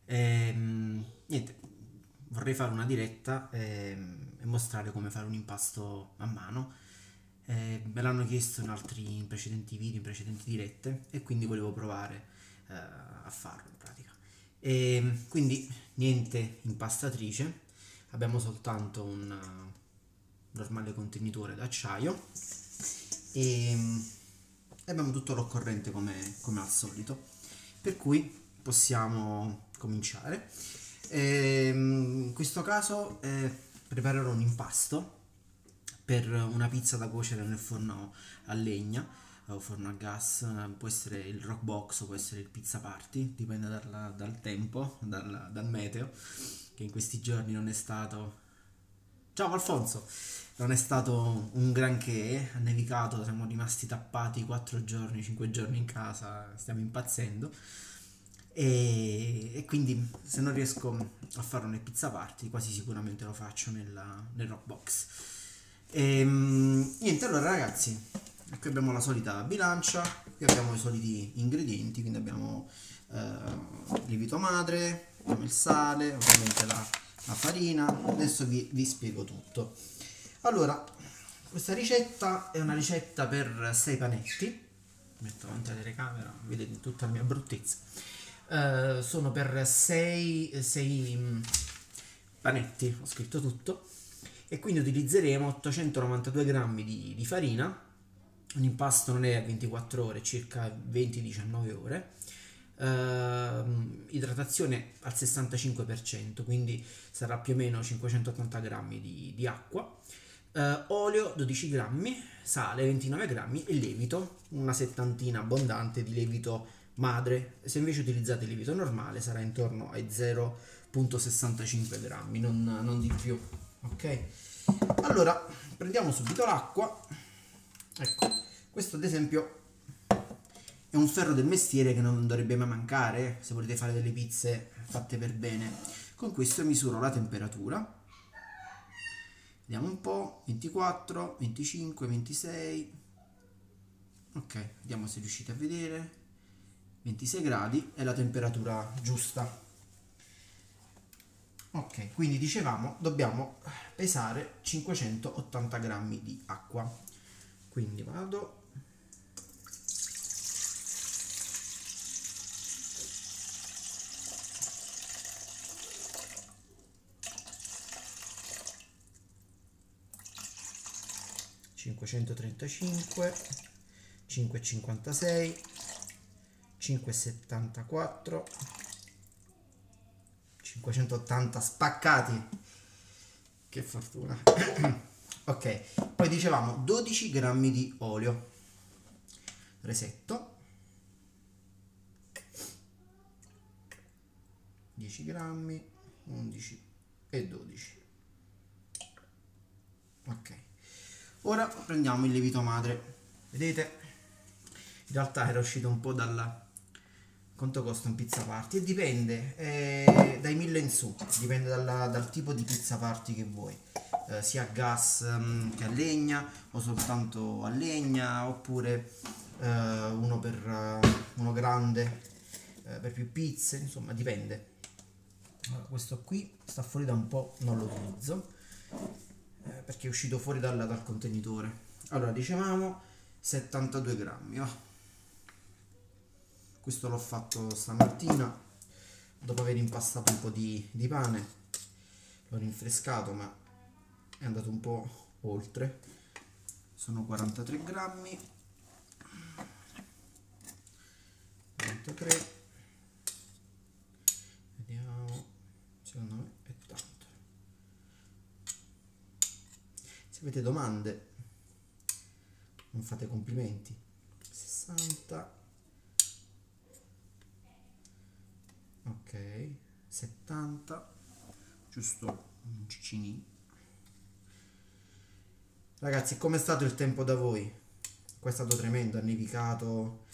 Niente, vorrei fare una diretta e mostrare come fare un impasto a mano. Me l'hanno chiesto in precedenti video, in precedenti dirette e quindi volevo provare a farlo in pratica. Quindi niente impastatrice, abbiamo soltanto un normale contenitore d'acciaio e abbiamo tutto l'occorrente come al solito, per cui possiamo cominciare. In questo caso preparerò un impasto per una pizza da cuocere nel forno a legna o forno a gas. Può essere il rock box o può essere il pizza party, dipende dal tempo, dal meteo, che in questi giorni non è stato... Ciao Alfonso! Non è stato un granché, ha nevicato, siamo rimasti tappati 4 giorni, 5 giorni in casa, stiamo impazzendo. E quindi se non riesco a fare una pizza party, quasi sicuramente lo faccio nel rock box. Niente, allora ragazzi, qui abbiamo la solita bilancia, qui abbiamo i soliti ingredienti, quindi abbiamo lievito madre, abbiamo il sale, ovviamente la farina. Adesso vi spiego tutto. Allora, questa ricetta è una ricetta per 6 panetti. Metto davanti alla telecamera, vedete tutta la mia bruttezza. Sono per 6 panetti, ho scritto tutto. E quindi utilizzeremo 892 grammi di farina. Un impasto non è a 24 ore, circa 20-19 ore. Idratazione al 65%, quindi sarà più o meno 580 grammi di acqua. Olio 12 grammi, sale 29 grammi e lievito, una settantina abbondante di lievito madre. Se invece utilizzate lievito normale sarà intorno ai 0,65 grammi, non di più. Ok? Allora, prendiamo subito l'acqua. Ecco, questo ad esempio è un ferro del mestiere che non dovrebbe mai mancare se volete fare delle pizze fatte per bene. Con questo misuro la temperatura. Vediamo un po', 24, 25, 26. Ok, vediamo se riuscite a vedere. 26 gradi è la temperatura giusta. Ok, quindi dicevamo dobbiamo pesare 580 grammi di acqua. Quindi vado. ...535... ...556... ...574... ...580 spaccati... ...che fortuna... ...ok, poi dicevamo 12 grammi di olio... ...resetto... ...10 grammi... ...11 e 12... ...ok... Ora prendiamo il lievito madre. Vedete? In realtà era uscito un po' dalla... Quanto costa un pizza party? E dipende dai 1000 in su. Dipende dal tipo di pizza party che vuoi. Sia a gas che a legna, o soltanto a legna, oppure uno grande per più pizze. Insomma, dipende. Allora, questo qui sta fuori da un po', non lo utilizzo perché è uscito fuori dal contenitore. Allora, dicevamo 72 grammi. Questo l'ho fatto stamattina dopo aver impastato un po' di pane. L'ho rinfrescato, ma è andato un po' oltre. Sono 43 grammi. 43. Vediamo. Secondo me è tanto. Se avete domande, non fate complimenti. 60. Ok, 70. Giusto un ciccinino. Ragazzi, com'è stato il tempo da voi? Qua è stato tremendo, ha nevicato,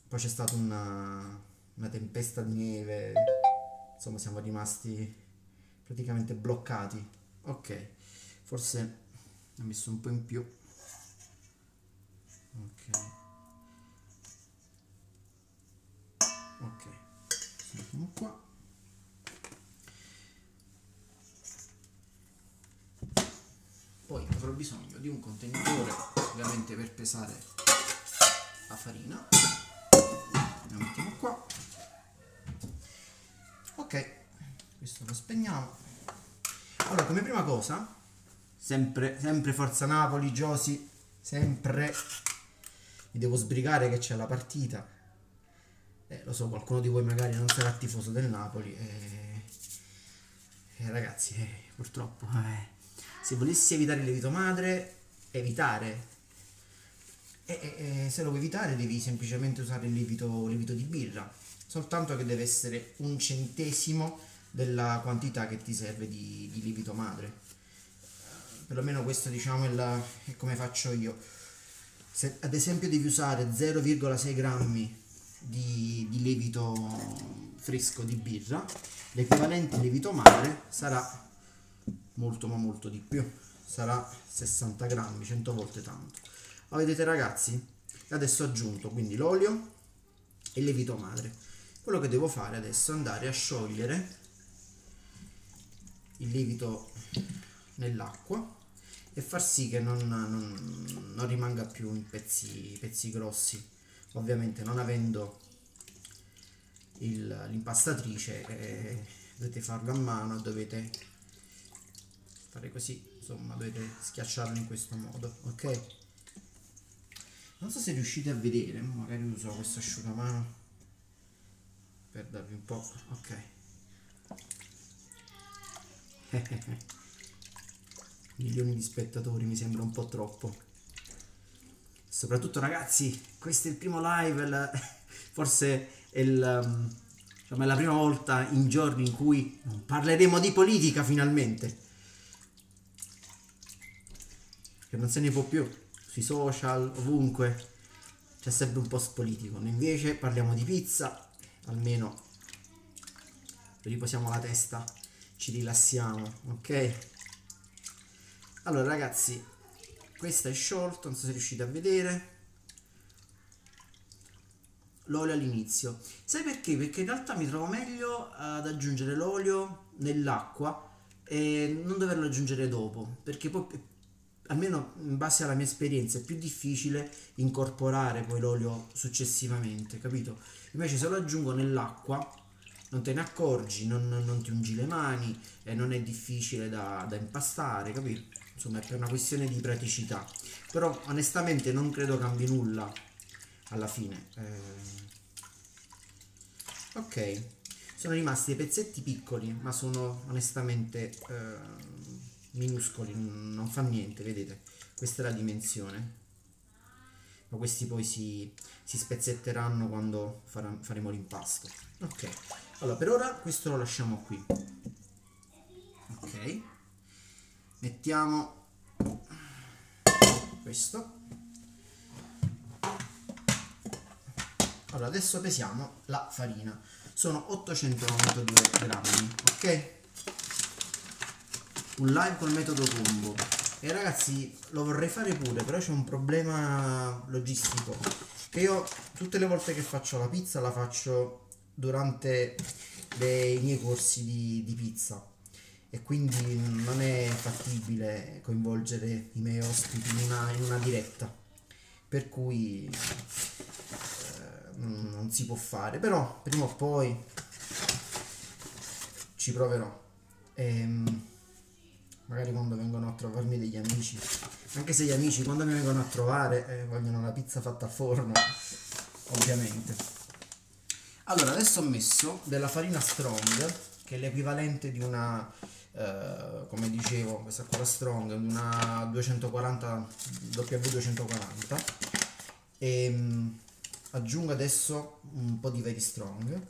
poi c'è stata una tempesta di neve, insomma siamo rimasti praticamente bloccati. Ok, forse ho messo un po' in più. Ok, ok, mettiamo qua. avrò bisogno di un contenitore, ovviamente per pesare la farina. La mettiamo qua. Ok, questo lo spegniamo. Allora, come prima cosa, sempre Forza Napoli, Giosi, sempre mi devo sbrigare che c'è la partita. Lo so, qualcuno di voi magari non sarà tifoso del Napoli. Ragazzi, purtroppo, se volessi evitare il lievito madre, se lo vuoi evitare devi semplicemente usare il lievito di birra, soltanto che deve essere 1/100 della quantità che ti serve di lievito madre. Perlomeno questo, diciamo, è come faccio io. Se ad esempio devi usare 0,6 grammi di lievito fresco di birra, l'equivalente lievito madre sarà molto ma molto di più, sarà 60 grammi, 100 volte tanto. Ma vedete ragazzi, adesso ho aggiunto quindi l'olio e il lievito madre. Quello che devo fare adesso è andare a sciogliere il lievito nell'acqua e far sì che non rimanga più in pezzi grossi. Ovviamente non avendo l'impastatrice, dovete farlo a mano, dovete fare così, insomma dovete schiacciarlo in questo modo, ok? Non so se riuscite a vedere, magari uso questo asciugamano per darvi un po', ok. Milioni di spettatori mi sembra un po' troppo. Soprattutto ragazzi, questo è il primo live, forse è diciamo, è la prima volta in giorni in cui parleremo di politica finalmente, che non se ne può più, sui social, ovunque c'è sempre un post politico. Noi invece parliamo di pizza, almeno riposiamo la testa, ci rilassiamo, ok? Allora ragazzi, questo è sciolto, non so se riuscite a vedere l'olio all'inizio. Sai perché? Perché in realtà mi trovo meglio ad aggiungere l'olio nell'acqua e non doverlo aggiungere dopo, perché poi, almeno in base alla mia esperienza, è più difficile incorporare poi l'olio successivamente, capito? Invece se lo aggiungo nell'acqua non te ne accorgi, non ti ungi le mani e non è difficile da impastare, capito? Insomma, è per una questione di praticità. Però onestamente non credo cambi nulla alla fine. Ok, sono rimasti dei pezzetti piccoli, ma sono onestamente minuscoli, non fa niente, vedete? Questa è la dimensione. Ma questi poi si spezzetteranno quando faremo l'impasto. Ok, allora per ora questo lo lasciamo qui. Ok, mettiamo questo. Allora adesso pesiamo la farina, sono 892 grammi, ok? Un live col metodo combo. E ragazzi, lo vorrei fare pure, però c'è un problema logistico, che io tutte le volte che faccio la pizza la faccio durante i miei corsi di pizza, e quindi non è fattibile coinvolgere i miei ospiti in una diretta, per cui non si può fare, però prima o poi ci proverò. Magari quando vengono a trovarmi degli amici, anche se gli amici quando mi vengono a trovare vogliono la pizza fatta a forno, ovviamente. Allora adesso ho messo della farina strong, che è l'equivalente di una come dicevo, questa qua strong, di una 240 W240, e aggiungo adesso un po' di very strong.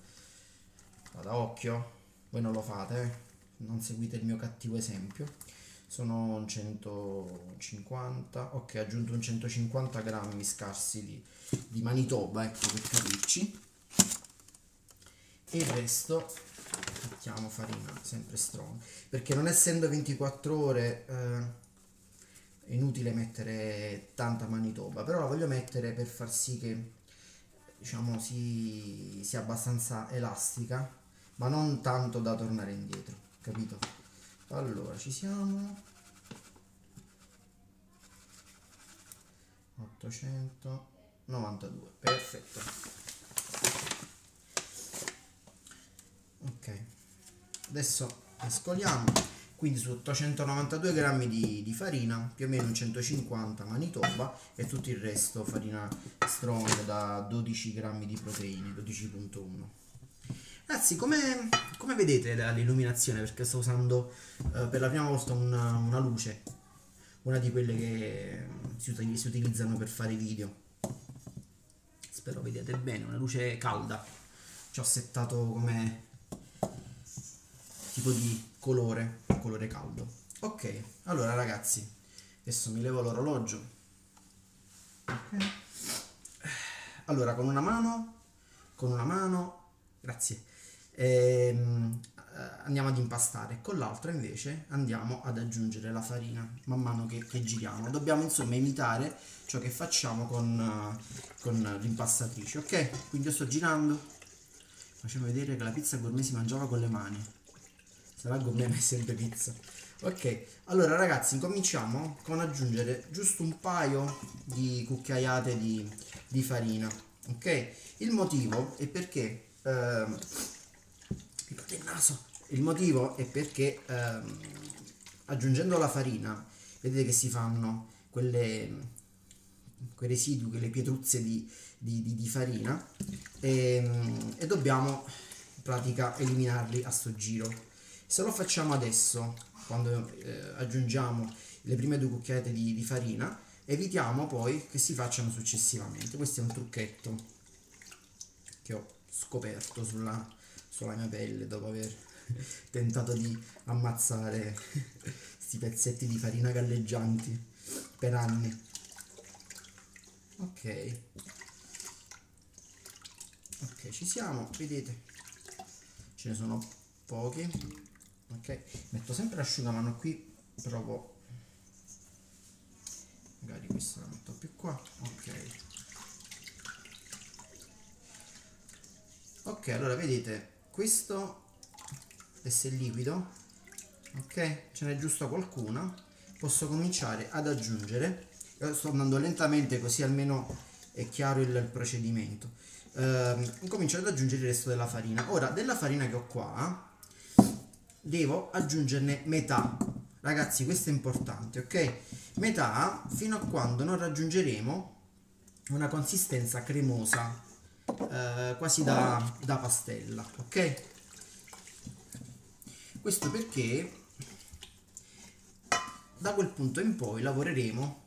Vado a occhio, voi non lo fate, non seguite il mio cattivo esempio. Sono 150, ok, ho aggiunto un 150 grammi scarsi di Manitoba, ecco, per capirci, e il resto mettiamo farina sempre strong, perché non essendo 24 ore è inutile mettere tanta Manitoba, però la voglio mettere per far sì che, diciamo, sia abbastanza elastica, ma non tanto da tornare indietro, capito? Allora ci siamo. 892, perfetto. Ok, adesso mescoliamo. Quindi su 892 grammi di farina, più o meno 150 Manitoba e tutto il resto farina strong da 12 grammi di proteine, 12,1. Ragazzi, come vedete l'illuminazione? Perché sto usando per la prima volta una luce, una di quelle che si utilizzano per fare video. Spero vediate bene, una luce calda. Ci ho settato come tipo di colore caldo. Ok, allora ragazzi, adesso mi levo l'orologio. Ok. Allora, con una mano, grazie, andiamo ad impastare, con l'altra invece andiamo ad aggiungere la farina man mano che giriamo. Dobbiamo insomma imitare ciò che facciamo con l'impastatrice, ok? Quindi io sto girando, facciamo vedere che la pizza gourmet si mangiava con le mani. Sarà gourmet ma è sempre pizza. Ok, allora ragazzi, incominciamo con aggiungere giusto un paio di cucchiaiate di farina, ok? Il motivo è perché il naso. Il motivo è perché aggiungendo la farina vedete che si fanno quei residui, quelle pietruzze di farina e dobbiamo in pratica eliminarli a sto giro. Se lo facciamo adesso, quando aggiungiamo le prime 2 cucchiaiate di farina, evitiamo poi che si facciano successivamente. Questo è un trucchetto che ho scoperto sulla mia pelle dopo aver tentato di ammazzare questi pezzetti di farina galleggianti per anni. Ok, ci siamo, vedete, ce ne sono pochi. Ok, metto sempre l'asciugamano qui, provo, magari questo la metto più qua. Ok, allora vedete, questo adesso è liquido, ok, ce n'è giusto qualcuna, posso cominciare ad aggiungere. Io sto andando lentamente così almeno è chiaro il procedimento. Comincio ad aggiungere il resto della farina. Ora, della farina che ho qua devo aggiungerne metà. Ragazzi, questo è importante, ok? Metà fino a quando non raggiungeremo una consistenza cremosa, quasi da pastella, ok? Questo perché da quel punto in poi lavoreremo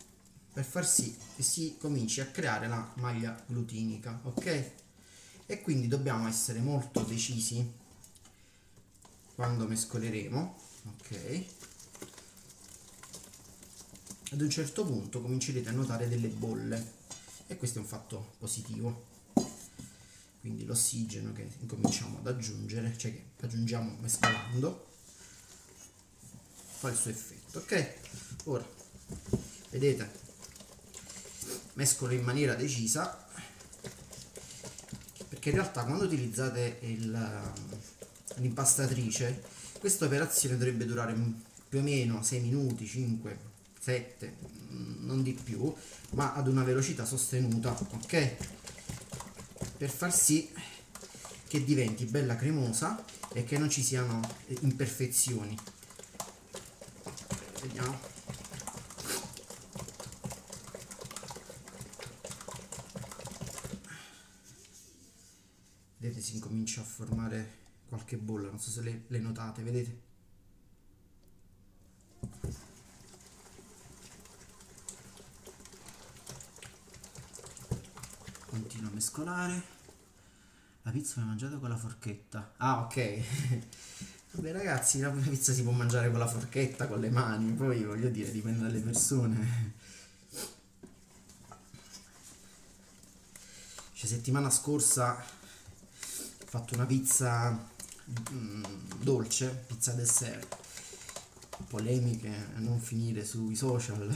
per far sì che si cominci a creare la maglia glutinica, ok? E quindi dobbiamo essere molto decisi quando mescoleremo, ok? Ad un certo punto comincerete a notare delle bolle e questo è un fatto positivo. Quindi l'ossigeno che incominciamo ad aggiungere, cioè che aggiungiamo mescolando, fa il suo effetto, ok? Ora, vedete, mescolo in maniera decisa, perché in realtà quando utilizzate l'impastatrice questa operazione dovrebbe durare più o meno 6 minuti, 5, 7, non di più, ma ad una velocità sostenuta, ok? Per far sì che diventi bella cremosa e che non ci siano imperfezioni. Vediamo. Vedete, si incomincia a formare qualche bolla, non so se le notate, vedete? Continuo a mescolare. La pizza l'ho mangiata con la forchetta. Ah, ok. Vabbè ragazzi, la pizza si può mangiare con la forchetta, con le mani, poi voglio dire, dipende dalle persone. Cioè, settimana scorsa ho fatto una pizza dolce, pizza dessert. Polemiche a non finire sui social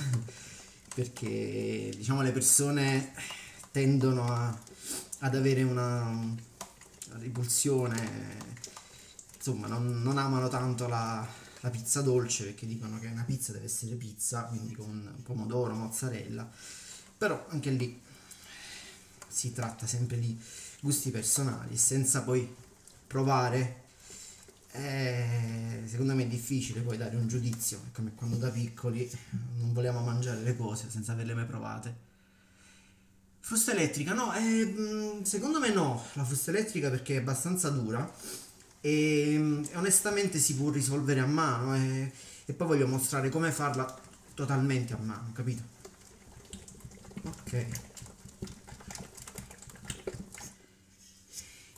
perché diciamo le persone tendono ad avere una ripulsione, insomma non amano tanto la pizza dolce perché dicono che una pizza deve essere pizza, quindi con pomodoro, mozzarella, però anche lì si tratta sempre di gusti personali, senza poi provare. Secondo me è difficile poi dare un giudizio, è come quando da piccoli non volevamo mangiare le cose senza averle mai provate. Frusta elettrica, no, secondo me no, la frusta elettrica perché è abbastanza dura e onestamente si può risolvere a mano e poi voglio mostrare come farla totalmente a mano, capito? Ok.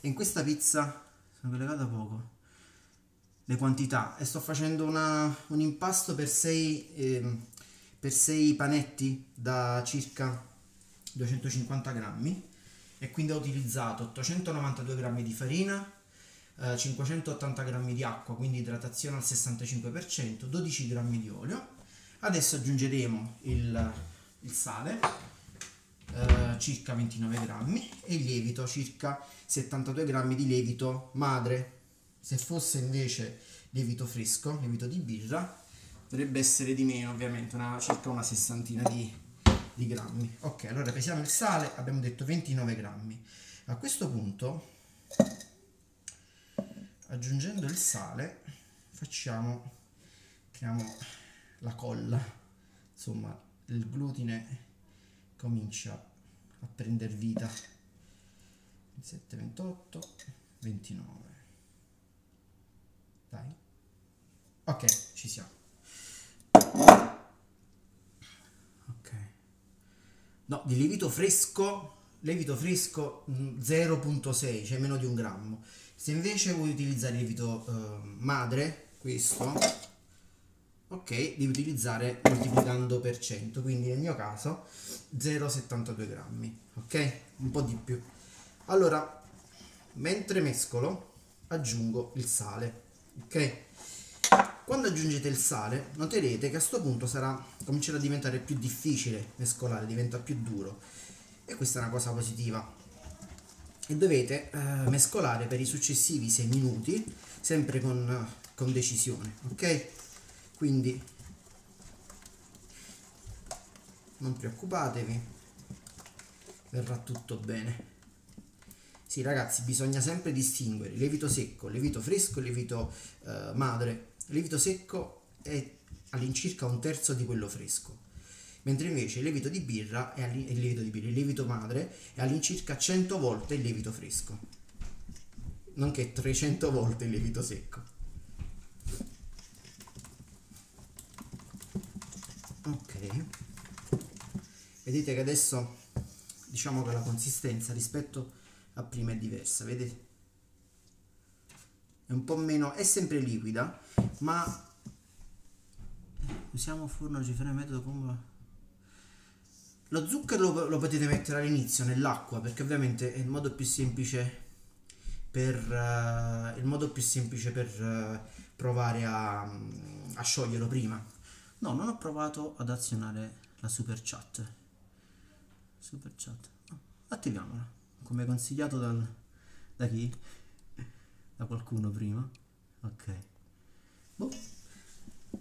E in questa pizza sono collegata poco le quantità e sto facendo un impasto per 6 panetti da circa 250 grammi e quindi ho utilizzato 892 grammi di farina, 580 grammi di acqua, quindi idratazione al 65%, 12 grammi di olio. Adesso aggiungeremo il sale, circa 29 grammi, e il lievito, circa 72 grammi di lievito madre. Se fosse invece lievito fresco, lievito di birra, dovrebbe essere di meno, ovviamente, circa una sessantina di grammi. Ok, allora pesiamo il sale, abbiamo detto 29 grammi. A questo punto, aggiungendo il sale, creiamo la colla, insomma il glutine comincia a prendere vita. 27, 28, 29. Dai. Ok, ci siamo. Ok. No, di lievito fresco 0,6, cioè meno di un grammo. Se invece vuoi utilizzare lievito madre, questo, ok, devi utilizzare moltiplicando per 100, quindi nel mio caso 0,72 grammi, ok? Un po' di più. Allora, mentre mescolo, aggiungo il sale, ok? Quando aggiungete il sale, noterete che a questo punto comincerà a diventare più difficile mescolare, diventa più duro. E questa è una cosa positiva. E dovete mescolare per i successivi 6 minuti, sempre con decisione, ok? Quindi non preoccupatevi, verrà tutto bene. Sì, ragazzi, bisogna sempre distinguere lievito secco, lievito fresco e lievito madre. Il lievito secco è all'incirca un terzo di quello fresco, mentre invece il lievito di birra il lievito madre è all'incirca 100 volte il lievito fresco, nonché 300 volte il lievito secco. Ok, vedete che adesso diciamo che la consistenza rispetto a prima è diversa, vedete? È un po' meno, è sempre liquida, ma usiamo forno lucifero metodo come... Lo zucchero lo potete mettere all'inizio nell'acqua perché ovviamente è il modo più semplice per provare a scioglierlo prima. No, non ho provato ad azionare la super chat. Super chat. No, attiviamola. Come consigliato da chi? Da qualcuno prima. Ok. Boh.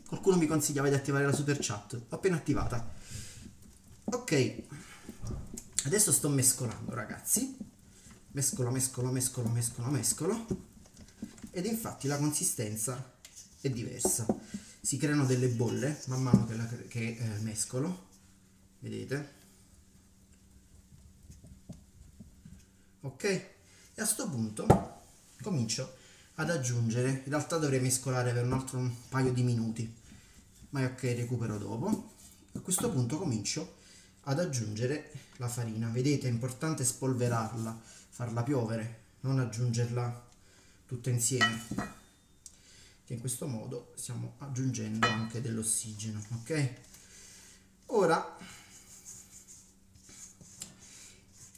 Qualcuno mi consigliava di attivare la super chat. L'ho appena attivata. Ok. Adesso sto mescolando, ragazzi. Mescolo. Ed infatti la consistenza è diversa. Si creano delle bolle man mano che mescolo. Vedete? Ok? E a sto punto comincio ad aggiungere, in realtà dovrei mescolare per un paio di minuti, ma ok, recupero dopo. A questo punto comincio ad aggiungere la farina. Vedete, è importante spolverarla, farla piovere, non aggiungerla tutta insieme, che in questo modo stiamo aggiungendo anche dell'ossigeno, ok? Ora,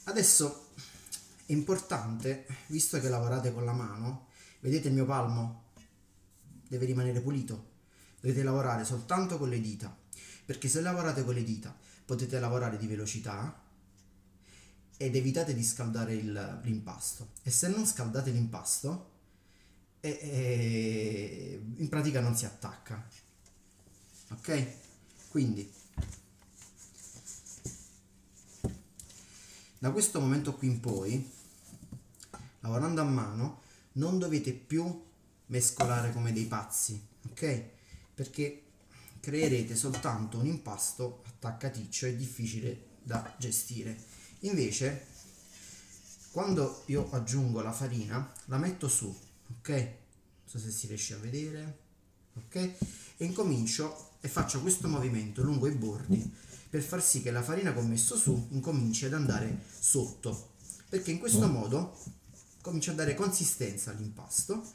adesso è importante, visto che lavorate con la mano, vedete il mio palmo? Deve rimanere pulito. Dovete lavorare soltanto con le dita, perché se lavorate con le dita potete lavorare di velocità ed evitate di scaldare l'impasto. E se non scaldate l'impasto, in pratica non si attacca. Ok? Quindi Da questo momento qui in poi, lavorando a mano, non dovete più mescolare come dei pazzi, ok? Perché creerete soltanto un impasto attaccaticcio e difficile da gestire. Invece, quando io aggiungo la farina, la metto su, ok? Non so se si riesce a vedere, ok? E incomincio e faccio questo movimento lungo i bordi per far sì che la farina che ho messo su incominci ad andare sotto, perché in questo modo comincio a dare consistenza all'impasto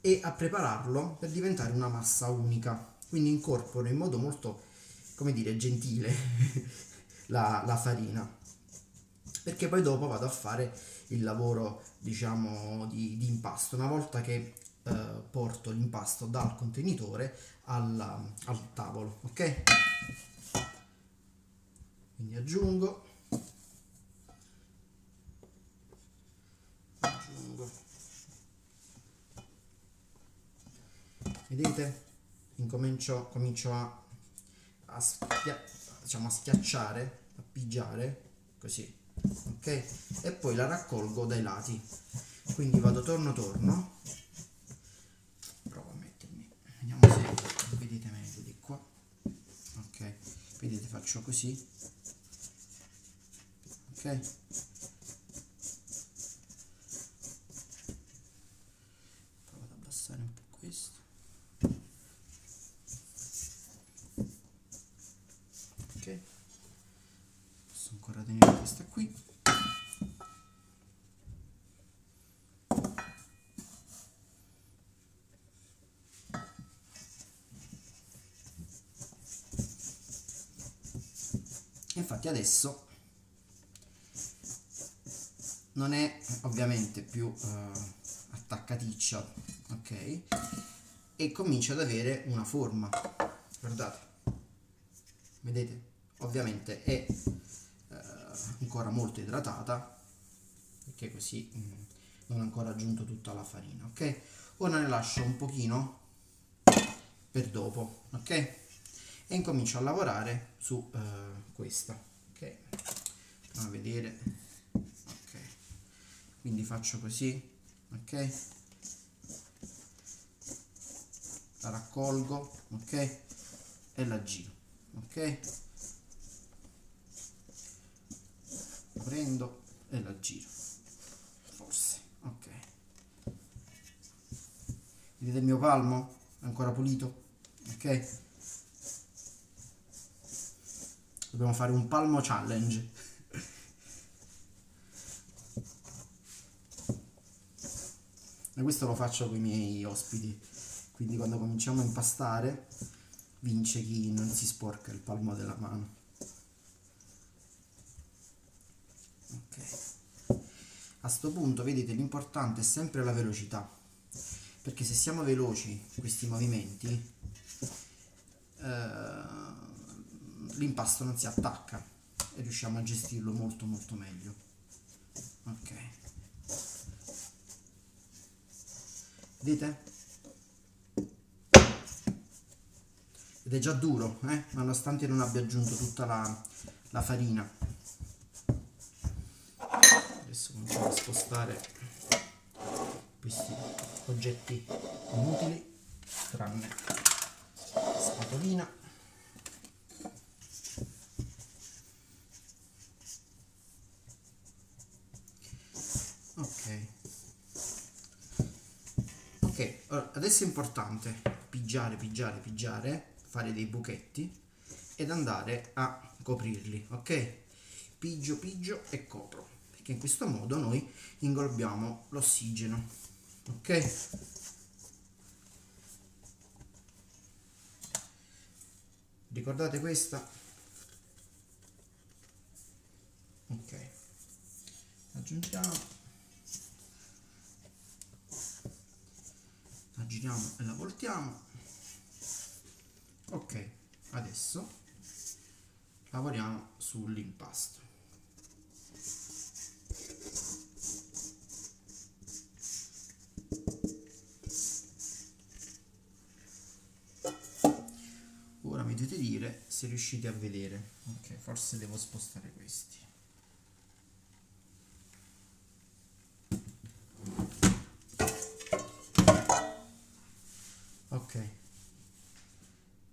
e a prepararlo per diventare una massa unica. Quindi incorporo in modo molto, come dire, gentile la farina, perché poi dopo vado a fare il lavoro, diciamo, di impasto. Una volta che porto l'impasto dal contenitore al tavolo, ok? Quindi aggiungo, vedete? Comincio diciamo, a schiacciare, a pigiare, così, ok? E poi la raccolgo dai lati, quindi vado torno, provo a mettermi, vediamo se vedete meglio di qua, ok? Vedete, faccio così, ok? Provo ad abbassare un po' questo, ok? Posso ancora tenere questa qui. Infatti adesso non è ovviamente più attaccaticcia, ok? E comincia ad avere una forma, guardate, vedete? Ovviamente è ancora molto idratata, perché così non ho ancora aggiunto tutta la farina, ok? Ora ne lascio un pochino per dopo, ok? E incomincio a lavorare su questa, ok? Andiamo a vedere, ok? Quindi faccio così, ok? La raccolgo, ok? E la giro, ok? La prendo e la giro, forse, ok? Vedete il mio palmo? È ancora pulito, ok? Dobbiamo fare un palmo challenge. E questo lo faccio con i miei ospiti, quindi quando cominciamo a impastare vince chi non si sporca il palmo della mano. Ok. A sto punto vedete, l'importante è sempre la velocità, perché se siamo veloci in questi movimenti l'impasto non si attacca e riusciamo a gestirlo molto molto meglio, ok? Vedete? Ed è già duro, nonostante non abbia aggiunto tutta la farina. Adesso cominciamo a spostare questi oggetti inutili, tranne la spatolina. Ok. Ok, allora, adesso è importante pigiare, fare dei buchetti ed andare a coprirli, ok? Pigio e copro, perché in questo modo noi inglobiamo l'ossigeno, ok? Ricordate questa? Ok, aggiungiamo, la giriamo e la voltiamo. Ok, adesso lavoriamo sull'impasto. Ora mi dovete dire se riuscite a vedere. Ok, forse devo spostare questi. Ok,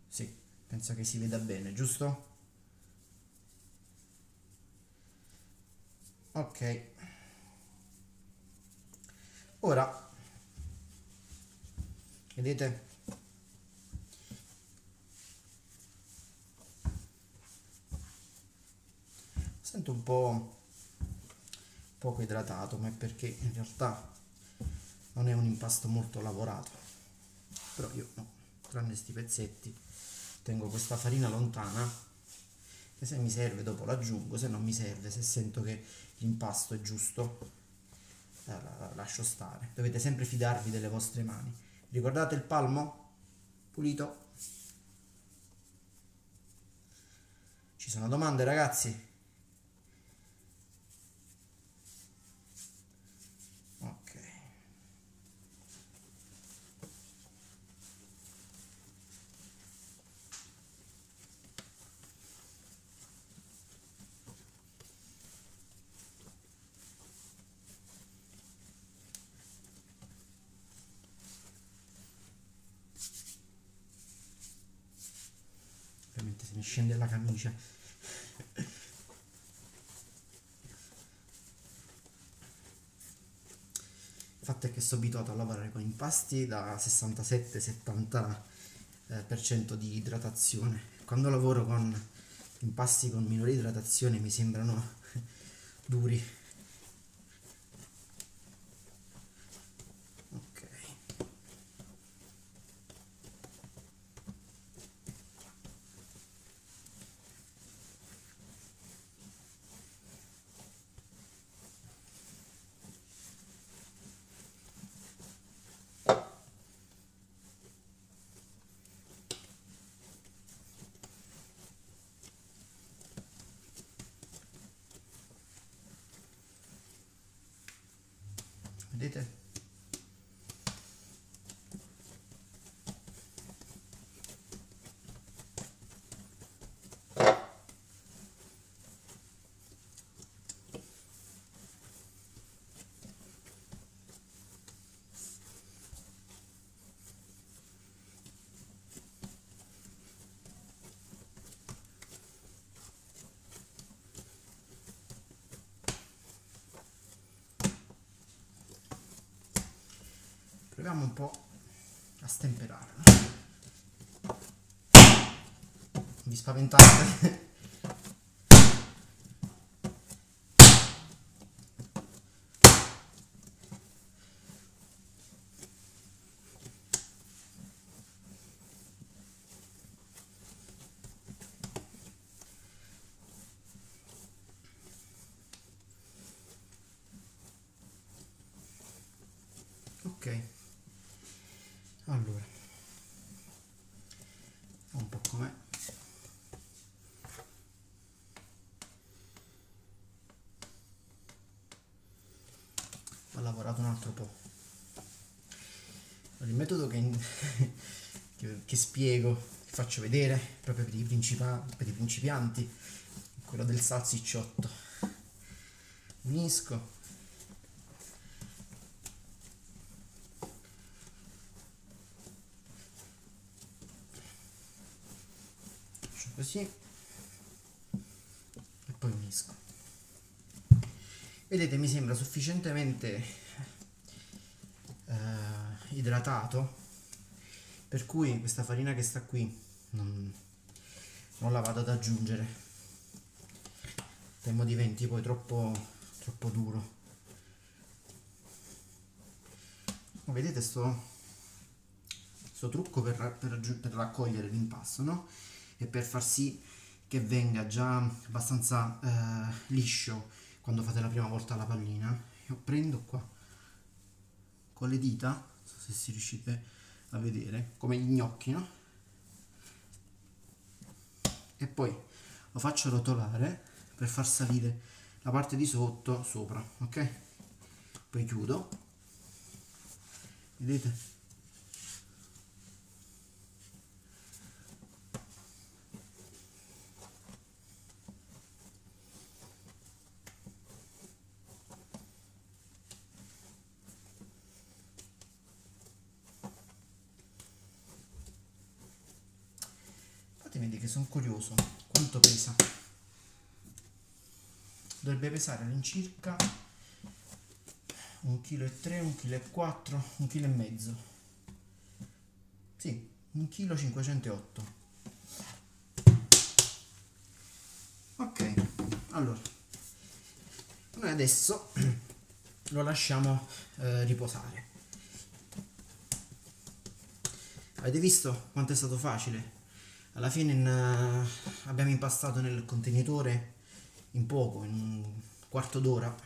sì, penso che si veda bene, giusto? Ok, ora, vedete? Sento un po' poco idratato, ma è perché in realtà non è un impasto molto lavorato. Però io no, tranne sti pezzetti, tengo questa farina lontana e se mi serve dopo l'aggiungo, se non mi serve, se sento che l'impasto è giusto, la lascio stare. Dovete sempre fidarvi delle vostre mani. Ricordate il palmo? Pulito. Ci sono domande, ragazzi? Ok. Ovviamente se mi scende la camicia. Il fatto è che sono abituato a lavorare con impasti da 67-70% di idratazione. Quando lavoro con impasti con minore idratazione mi sembrano duri. Ok. Vedete? Proviamo un po' a stemperarlo. Vi spaventate? Ok. Allora, un po' com'è. Ho lavorato un altro po'. Allora, il metodo che spiego, che faccio vedere proprio per per i principianti, è quello del salsicciotto. Unisco, faccio così e poi unisco. Vedete, mi sembra sufficientemente idratato, per cui questa farina che sta qui non la vado ad aggiungere, temo diventi poi troppo duro. Ma vedete sto trucco per raccogliere l'impasto, no? E per far sì che venga già abbastanza liscio quando fate la prima volta la pallina. Io prendo qua con le dita, non so se si riuscite a vedere, come gli gnocchi, no? E poi lo faccio rotolare per far salire la parte di sotto sopra, ok? Poi chiudo, vedete? vedi che sono curioso quanto pesa. Dovrebbe pesare all'incirca 1,3 kg, 1,4 kg, 1,5 kg. Sì, 1,508 kg. Ok, allora noi adesso lo lasciamo riposare. Avete visto quanto è stato facile? Alla fine abbiamo impastato nel contenitore in poco, in un quarto d'ora,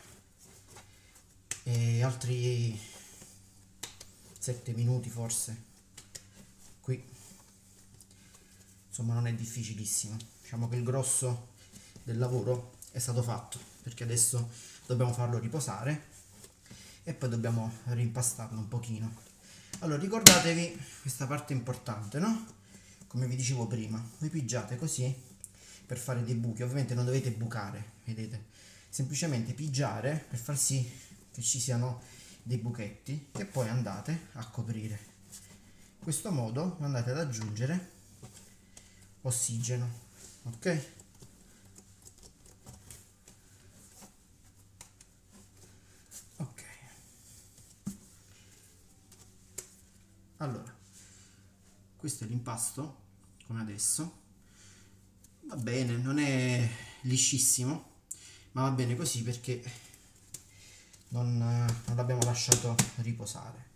e altri 7 minuti forse. Qui insomma non è difficilissimo, diciamo che il grosso del lavoro è stato fatto, perché adesso dobbiamo farlo riposare e poi dobbiamo rimpastarlo un pochino. Allora ricordatevi questa parte importante, no? Come vi dicevo prima, voi pigiate così per fare dei buchi. Ovviamente non dovete bucare, vedete, semplicemente pigiare per far sì che ci siano dei buchetti che poi andate a coprire. In questo modo andate ad aggiungere ossigeno, ok? Ok, allora questo è l'impasto come adesso. Va bene, non è liscissimo, ma va bene così perché non l'abbiamo lasciato riposare.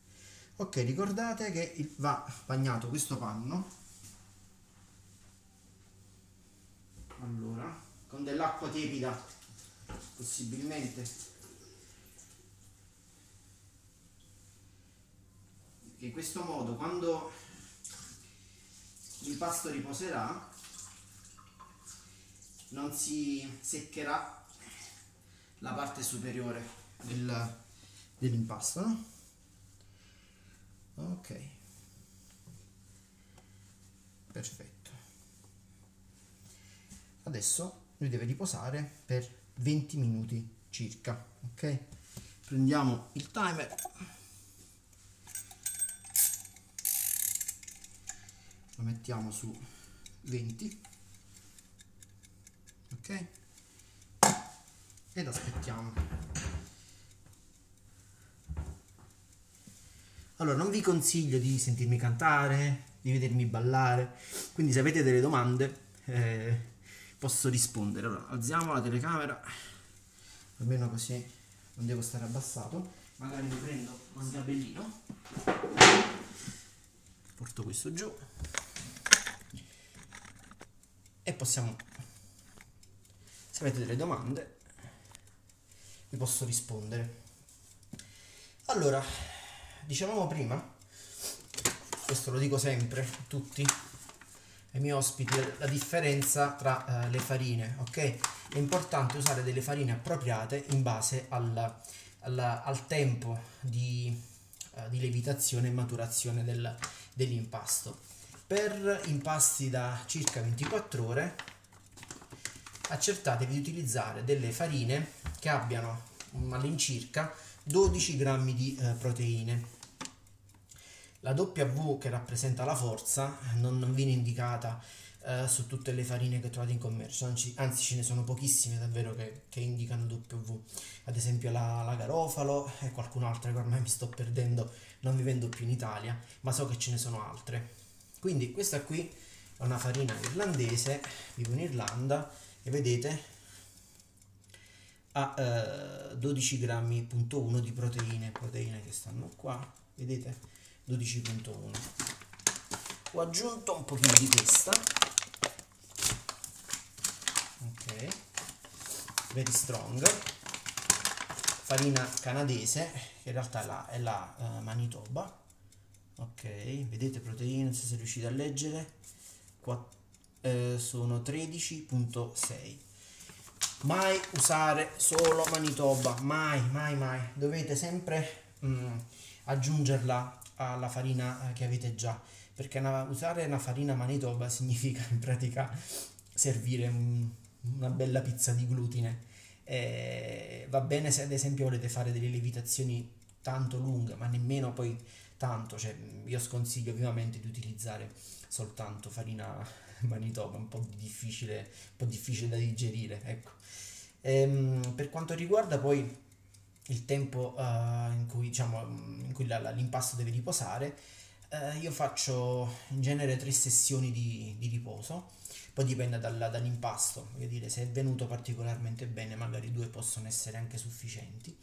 Ok, ricordate che va bagnato questo panno, allora, con dell'acqua tiepida possibilmente, in questo modo quando l'impasto riposerà non si seccherà la parte superiore dell'impasto, no? Ok, perfetto. Adesso lui deve riposare per 20 minuti circa, ok? Prendiamo il timer, lo mettiamo su 20, ok? Ed aspettiamo. Allora, non vi consiglio di sentirmi cantare, di vedermi ballare, quindi se avete delle domande posso rispondere. Allora, alziamo la telecamera, almeno così non devo stare abbassato. Magari mi prendo un sgabellino, porto questo giù e possiamo, se avete delle domande, vi posso rispondere. Allora, dicevamo prima, questo lo dico sempre a tutti ai miei ospiti, la differenza tra le farine, ok? È importante usare delle farine appropriate in base al tempo di lievitazione e maturazione dell'impasto. Per impasti da circa 24 ore accertatevi di utilizzare delle farine che abbiano all'incirca 12 grammi di proteine. La W, che rappresenta la forza, non viene indicata su tutte le farine che trovate in commercio, anzi ce ne sono pochissime davvero che indicano W. Ad esempio la Garofalo e qualcun altro che ormai mi sto perdendo, non vi vendo più in Italia, ma so che ce ne sono altre. Quindi questa qui è una farina irlandese, vivo in Irlanda, e vedete ha 12 grammi,1 di proteine che stanno qua, vedete, 12,1. Ho aggiunto un pochino di questa, ok, very strong, farina canadese, che in realtà è la Manitoba, ok, vedete proteine, non so se riuscite a leggere, sono 13,6. Mai usare solo Manitoba, mai, dovete sempre aggiungerla alla farina che avete già, perché usare una farina Manitoba significa in pratica servire una bella pizza di glutine. Va bene se ad esempio volete fare delle lievitazioni tanto lunghe, ma nemmeno poi tanto, cioè io sconsiglio vivamente di utilizzare soltanto farina Manitoba, un po' difficile da digerire, ecco. Per quanto riguarda poi il tempo in cui, diciamo, in cui l'impasto deve riposare, io faccio in genere 3 sessioni di riposo, poi dipende dall'impasto, voglio dire, se è venuto particolarmente bene, magari 2 possono essere anche sufficienti.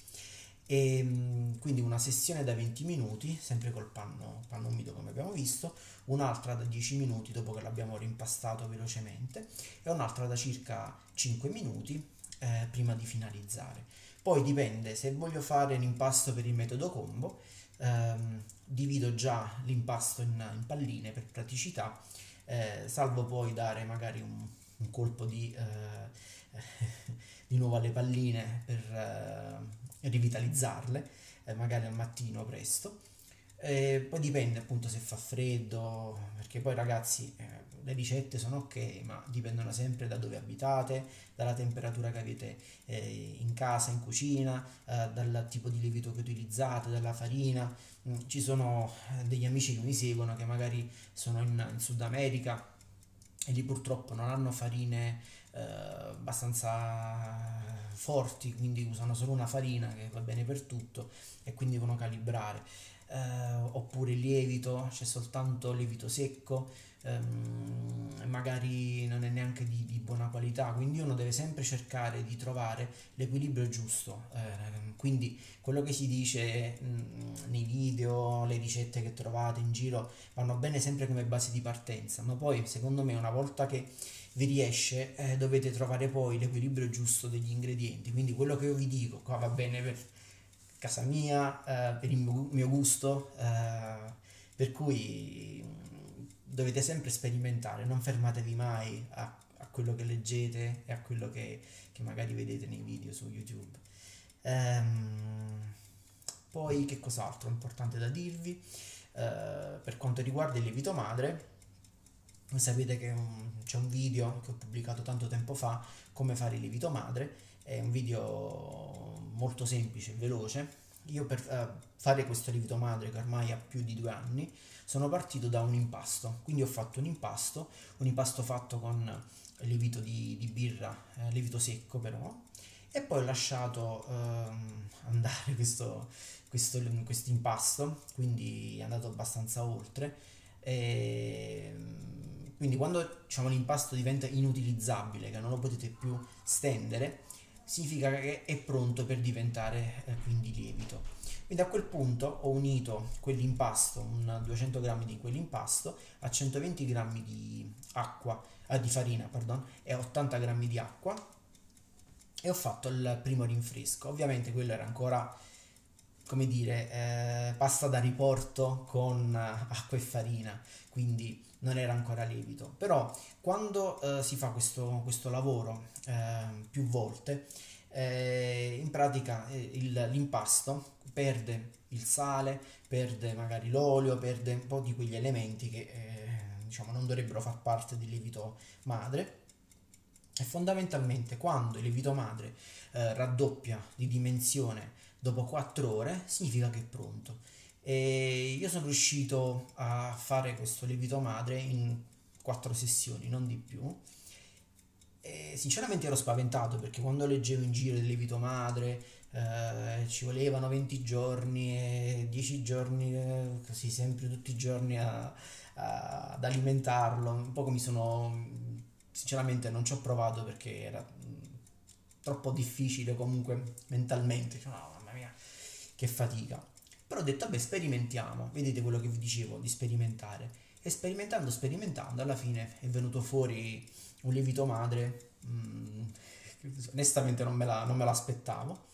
Quindi una sessione da 20 minuti, sempre col panno umido come abbiamo visto, un'altra da 10 minuti dopo che l'abbiamo rimpastato velocemente e un'altra da circa 5 minuti prima di finalizzare. Poi dipende, se voglio fare l'impasto per il metodo combo, divido già l'impasto in palline per praticità, salvo poi dare magari un colpo di nuovo alle palline per rivitalizzarle, magari al mattino presto. Poi dipende appunto se fa freddo, perché poi ragazzi le ricette sono ok, ma dipendono sempre da dove abitate, dalla temperatura che avete in casa, in cucina, dal tipo di lievito che utilizzate, dalla farina. Ci sono degli amici che mi seguono che magari sono in Sud America e lì purtroppo non hanno farine abbastanza forti, quindi usano solo una farina che va bene per tutto e quindi devono calibrare. Oppure il lievito, c'è soltanto lievito secco, magari non è neanche di buona qualità, quindi uno deve sempre cercare di trovare l'equilibrio giusto. Quindi quello che si dice nei video, le ricette che trovate in giro vanno bene sempre come base di partenza, ma poi secondo me una volta che vi riesce dovete trovare poi l'equilibrio giusto degli ingredienti, quindi quello che io vi dico qua va bene per casa mia, per il mio gusto, per cui dovete sempre sperimentare, non fermatevi mai a quello che leggete e a quello che magari vedete nei video su YouTube. Poi che cos'altro è importante da dirvi? Per quanto riguarda il lievito madre, voi sapete che c'è un video che ho pubblicato tanto tempo fa, come fare il lievito madre, è un video molto semplice e veloce. Io per fare questo lievito madre che ormai ha più di 2 anni, sono partito da un impasto, quindi ho fatto un impasto fatto con lievito di birra, lievito secco però, e poi ho lasciato andare questo impasto, quindi è andato abbastanza oltre. E, quindi quando diciamo, l'impasto diventa inutilizzabile, che non lo potete più stendere, significa che è pronto per diventare quindi lievito. Quindi a quel punto ho unito quell'impasto, un 200 grammi di quell'impasto, a 120 grammi di acqua, di farina, pardon, e 80 grammi di acqua e ho fatto il primo rinfresco. Ovviamente quello era ancora, come dire, pasta da riporto con acqua e farina, quindi non era ancora lievito. Però quando si fa questo lavoro più volte, in pratica l'impasto perde il sale, perde magari l'olio, perde un po' di quegli elementi che diciamo non dovrebbero far parte del lievito madre. E fondamentalmente quando il lievito madre raddoppia di dimensione dopo 4 ore, significa che è pronto. E io sono riuscito a fare questo lievito madre in 4 sessioni, non di più. E sinceramente ero spaventato perché quando leggevo in giro il lievito madre ci volevano 20 giorni e 10 giorni, così sempre tutti i giorni ad alimentarlo. Un po' mi sono, sinceramente non ci ho provato perché era troppo difficile comunque mentalmente. Cioè, no, mamma mia, che fatica. Però ho detto, vabbè, sperimentiamo. Vedete quello che vi dicevo di sperimentare. E sperimentando, alla fine è venuto fuori un lievito madre. Onestamente non me l'aspettavo.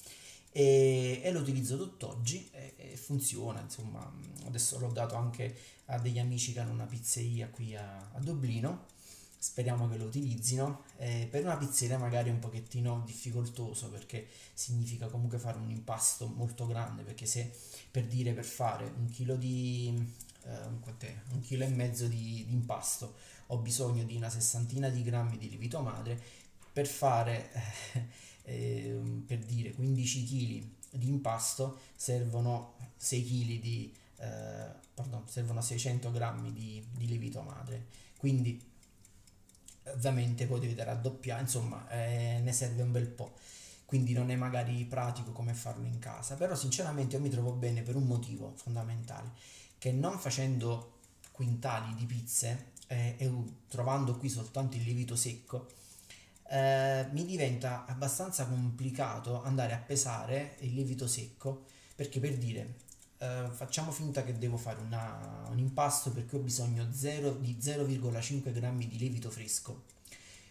E lo utilizzo tutt'oggi e funziona. Insomma, adesso l'ho dato anche a degli amici che hanno una pizzeria qui a Dublino. Speriamo che lo utilizzino. Per una pizzeria magari è un pochettino difficoltoso perché significa comunque fare un impasto molto grande, perché se per fare un chilo un chilo e mezzo di impasto ho bisogno di una sessantina di grammi di lievito madre, per fare per dire 15 kg di impasto servono 6 kg servono 600 grammi di lievito madre. Quindi ovviamente poi dovete raddoppiare, insomma, ne serve un bel po', quindi non è magari pratico come farlo in casa, però sinceramente io mi trovo bene per un motivo fondamentale, che non facendo quintali di pizze e trovando qui soltanto il lievito secco, mi diventa abbastanza complicato andare a pesare il lievito secco, perché per dire, facciamo finta che devo fare un impasto perché ho bisogno di 0,5 grammi di lievito fresco,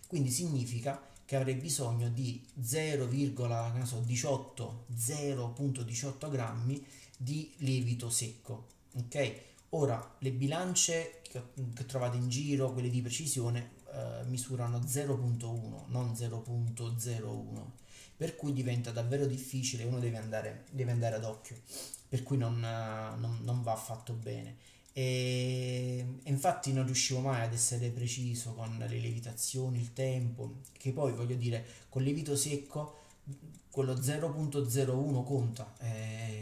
quindi significa che avrei bisogno di 0,18 0,18 grammi di lievito secco, ok? Ora, le bilance che trovate in giro, quelle di precisione, misurano 0,1, non 0,01, per cui diventa davvero difficile, uno deve andare ad occhio, per cui non va affatto bene. E infatti non riuscivo mai ad essere preciso con le lievitazioni, il tempo, che poi voglio dire, col lievito secco quello 0,01 conta,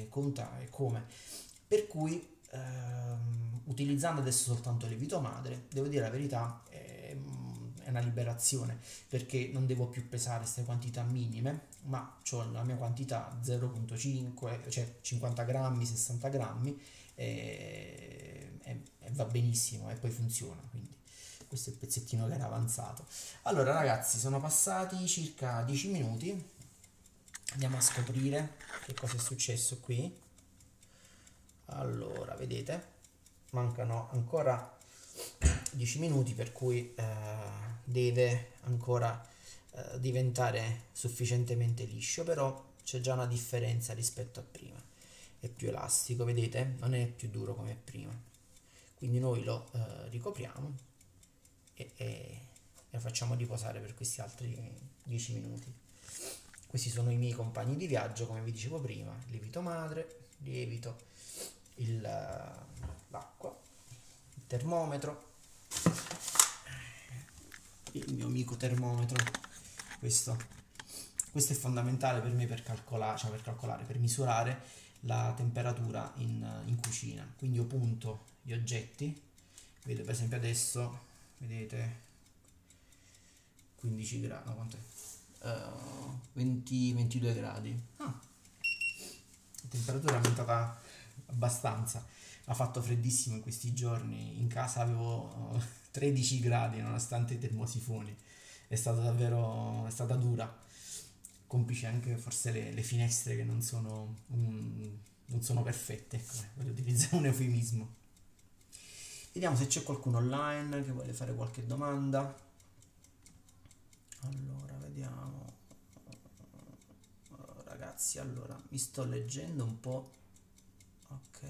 conta e come. Per cui utilizzando adesso soltanto lievito madre, devo dire la verità, è una liberazione perché non devo più pesare queste quantità minime, ma ho la mia quantità 0,5, cioè 50 grammi, 60 grammi e va benissimo e poi funziona. Quindi questo è il pezzettino che era avanzato. Allora ragazzi, sono passati circa 10 minuti, andiamo a scoprire che cosa è successo qui. Allora, vedete, mancano ancora 10 minuti, per cui deve ancora diventare sufficientemente liscio, però c'è già una differenza rispetto a prima. È più elastico, vedete? Non è più duro come prima. Quindi noi lo ricopriamo e lo facciamo riposare per questi altri 10 minuti. Questi sono i miei compagni di viaggio, come vi dicevo prima, lievito madre, lievito, l'acqua, il termometro, il mio amico termometro. Questo è fondamentale per me per calcolare, per misurare la temperatura in cucina. Quindi io punto gli oggetti, vedo per esempio adesso, vedete, 15 gradi, no, quant'è? 22 gradi. La temperatura è aumentata abbastanza. Ha fatto freddissimo in questi giorni. In casa avevo 13 gradi nonostante i termosifoni. È stata dura. Complice anche forse le finestre che non sono perfette. Ecco, voglio utilizzare un eufemismo. Vediamo se c'è qualcuno online che vuole fare qualche domanda. Allora, vediamo. Ragazzi, allora, mi sto leggendo un po'. Ok.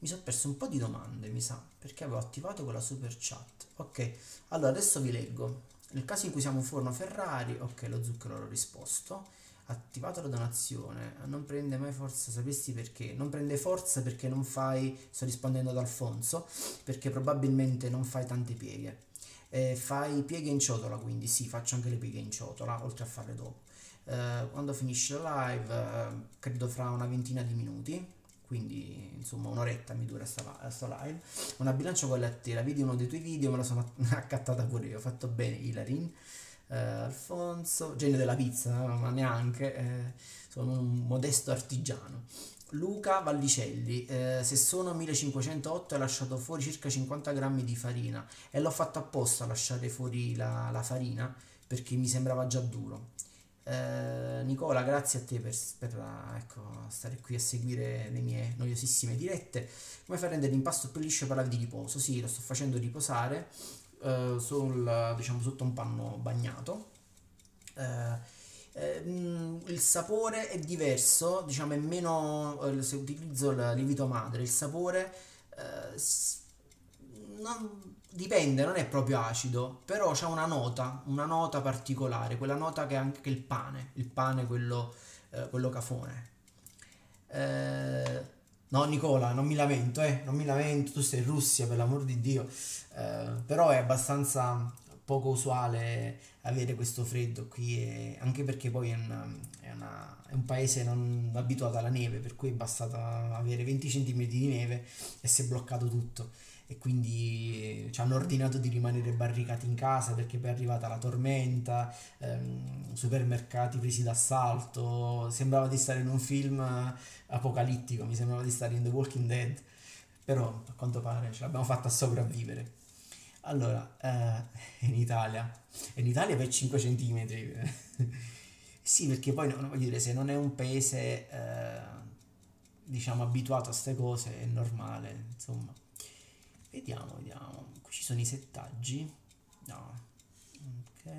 Mi sono perso un po' di domande, mi sa, perché avevo attivato quella super chat. Ok, allora adesso vi leggo. Nel caso in cui siamo un forno Ferrari, ok, lo zucchero l'ho risposto. Attivato la donazione, non prende mai forza, sapessi perché? Non prende forza perché non fai, sto rispondendo ad Alfonso, perché probabilmente non fai tante pieghe. Fai pieghe in ciotola, quindi sì, faccio anche le pieghe in ciotola, oltre a farle dopo. Quando finisce la live, credo fra una ventina di minuti, quindi insomma un'oretta mi dura sta live. Una bilancia con la tela, vedi uno dei tuoi video, me la sono accattata pure io, ho fatto bene Ilarin. Alfonso, genio della pizza, ma neanche, sono un modesto artigiano. Luca Vallicelli, se sono 1508 hai lasciato fuori circa 50 grammi di farina e l'ho fatto apposta a lasciare fuori la farina perché mi sembrava già duro. Nicola, grazie a te ecco, stare qui a seguire le mie noiosissime dirette. Come fai a rendere l'impasto più liscio? Parlavi di riposo, sì, lo sto facendo riposare diciamo, sotto un panno bagnato. Il sapore è diverso, diciamo è meno, se utilizzo il lievito madre, il sapore dipende, non è proprio acido, però c'ha una nota particolare, quella nota che è anche il pane quello cafone. No, Nicola, non mi lamento, tu sei in Russia, per l'amor di Dio, però è abbastanza poco usuale avere questo freddo qui, anche perché poi è un paese non abituato alla neve, per cui è bastato avere 20 centimetri di neve e si è bloccato tutto. E quindi ci hanno ordinato di rimanere barricati in casa perché poi è arrivata la tormenta, supermercati presi d'assalto, sembrava di stare in un film apocalittico, mi sembrava di stare in The Walking Dead, però a quanto pare ce l'abbiamo fatta a sopravvivere. Allora, in Italia per 5 centimetri. Sì, perché poi voglio dire, se non è un paese, diciamo, abituato a queste cose, è normale, insomma. Vediamo, vediamo. Qui ci sono i settaggi. No. Ok.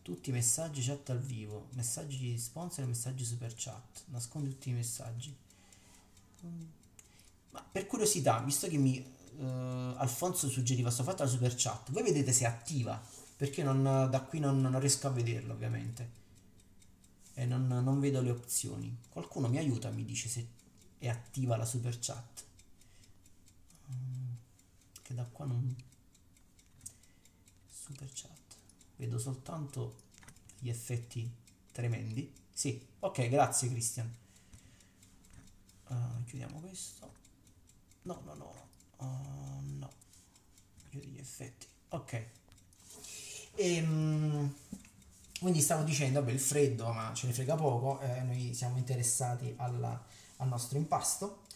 Tutti i messaggi chat al vivo. Messaggi di sponsor e messaggi super chat. Nascondi tutti i messaggi. Mm. Ma per curiosità, visto che Alfonso suggeriva sto fatto la super chat, voi vedete se è attiva? Perché da qui non riesco a vederlo, ovviamente. E non vedo le opzioni. Qualcuno mi aiuta, mi dice se è attiva la super chat. Mm, Che da qua non... Super chat. Vedo soltanto gli effetti tremendi. Sì, ok, grazie Christian. Chiudiamo questo. No, no, no. No, chiudi gli effetti. Ok. Ehm, quindi stavo dicendo, vabbè, il freddo, ma ce ne frega poco. Noi siamo interessati al nostro impasto.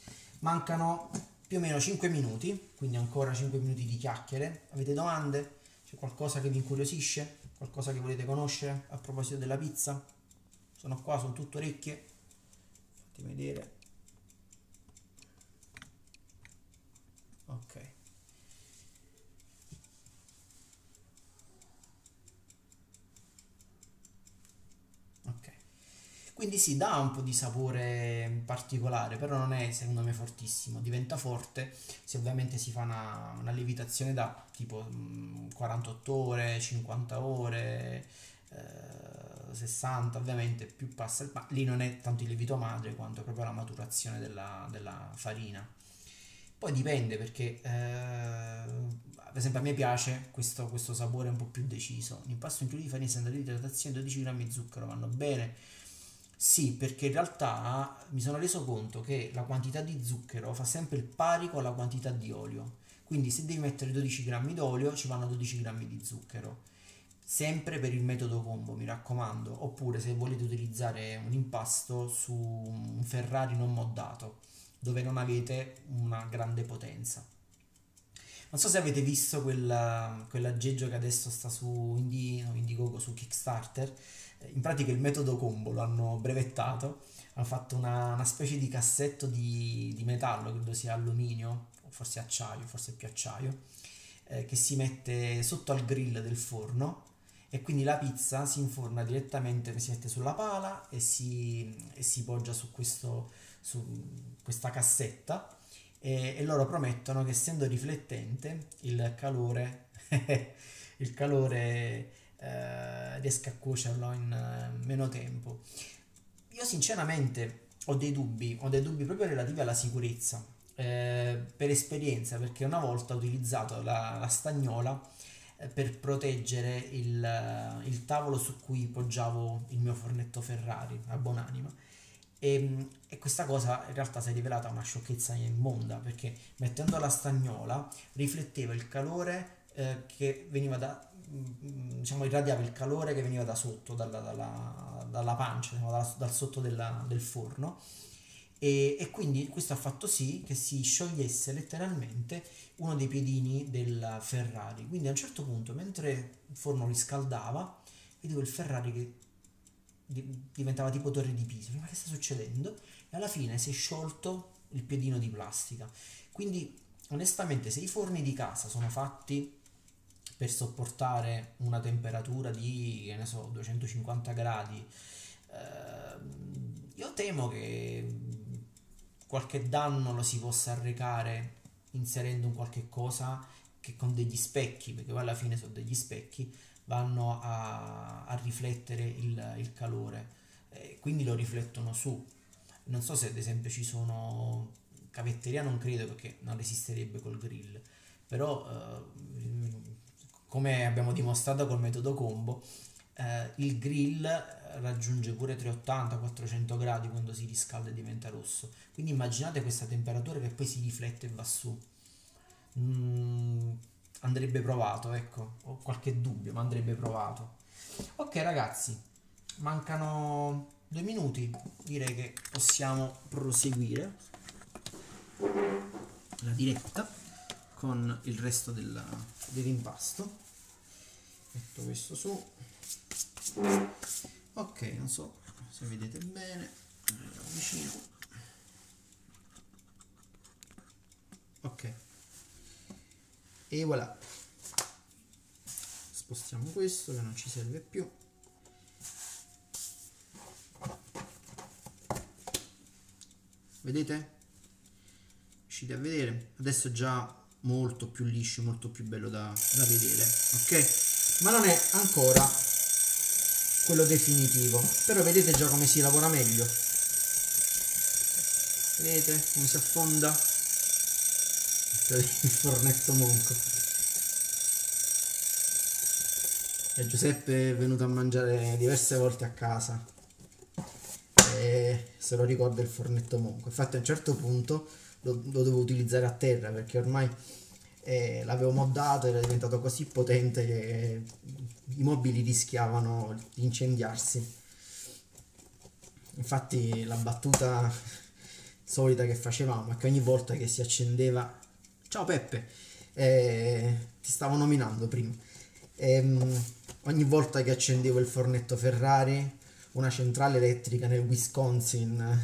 Mancano più o meno 5 minuti, quindi ancora 5 minuti di chiacchiere. Avete domande? C'è qualcosa che vi incuriosisce? Qualcosa che volete conoscere a proposito della pizza? Sono qua, sono tutto orecchie. Fatti vedere. Ok, ok. Quindi sì, dà un po' di sapore particolare, però non è secondo me fortissimo. Diventa forte se ovviamente si fa una lievitazione da tipo 48 ore, 50 ore, 60, ovviamente più passa ma lì non è tanto il lievito madre quanto proprio la maturazione della farina. Poi dipende perché, per esempio, a me piace questo sapore un po' più deciso. L'impasto include farina standard di idratazione, 12 grammi di zucchero vanno bene. Sì, perché in realtà mi sono reso conto che la quantità di zucchero fa sempre il pari con la quantità di olio. Quindi se devi mettere 12 grammi d'olio ci vanno 12 grammi di zucchero. Sempre per il metodo combo, mi raccomando. Oppure se volete utilizzare un impasto su un Ferrari non moddato, dove non avete una grande potenza. Non so se avete visto quell'aggeggio che adesso sta su no, Indiegogo, su Kickstarter. In pratica il metodo combo lo hanno brevettato, hanno fatto una specie di cassetto di metallo, credo sia alluminio, o forse acciaio, forse più acciaio, che si mette sotto al grill del forno e quindi la pizza si inforna direttamente, si mette sulla pala e si poggia su questa cassetta e loro promettono che essendo riflettente il calore, il calore riesca a cuocerlo in meno tempo. Io sinceramente ho dei dubbi proprio relativi alla sicurezza, per esperienza, perché una volta ho utilizzato la stagnola per proteggere il tavolo su cui poggiavo il mio fornetto Ferrari a Bonanima e questa cosa in realtà si è rivelata una sciocchezza immonda perché mettendo la stagnola rifletteva il calore che veniva diciamo irradiava il calore che veniva da sotto, dalla pancia, diciamo, dal sotto del forno e quindi questo ha fatto sì che si sciogliesse letteralmente uno dei piedini del Ferrari. Quindi a un certo punto, mentre il forno riscaldava, vedevo il Ferrari che diventava tipo torre di Pisa. Ma che sta succedendo? E alla fine si è sciolto il piedino di plastica. Quindi, onestamente, se i forni di casa sono fatti per sopportare una temperatura di, che ne so, 250 gradi, io temo che qualche danno lo si possa arrecare inserendo un qualche cosa che con degli specchi, perché poi alla fine sono degli specchi, vanno a riflettere il calore, quindi lo riflettono su. Non so se ad esempio ci sono cavetteria, non credo perché non resisterebbe col grill, però come abbiamo dimostrato col metodo combo, il grill raggiunge pure 380-400 gradi quando si riscalda e diventa rosso. Quindi immaginate questa temperatura che poi si riflette e va su. Andrebbe provato, ecco. Ho qualche dubbio, ma andrebbe provato. Ok ragazzi, mancano 2 minuti. Direi che possiamo proseguire la diretta con il resto dell'impasto. Metto questo su. Ok, non so se vedete bene, vicino. Ok, e voilà, spostiamo questo che non ci serve più. Vedete? Riuscite a vedere? Adesso è già molto più liscio, molto più bello da vedere, ok? Ma non è ancora quello definitivo, però vedete già come si lavora meglio. Vedete come si affonda il fornetto monco. E Giuseppe è venuto a mangiare diverse volte a casa e se lo ricorda il fornetto monco. Infatti a un certo punto lo dovevo utilizzare a terra perché ormai l'avevo moddato, era diventato così potente che i mobili rischiavano di incendiarsi. Infatti la battuta solita che facevamo è che ogni volta che si accendeva, ciao Peppe, ti stavo nominando prima, ogni volta che accendevo il fornetto Ferrari, una centrale elettrica nel Wisconsin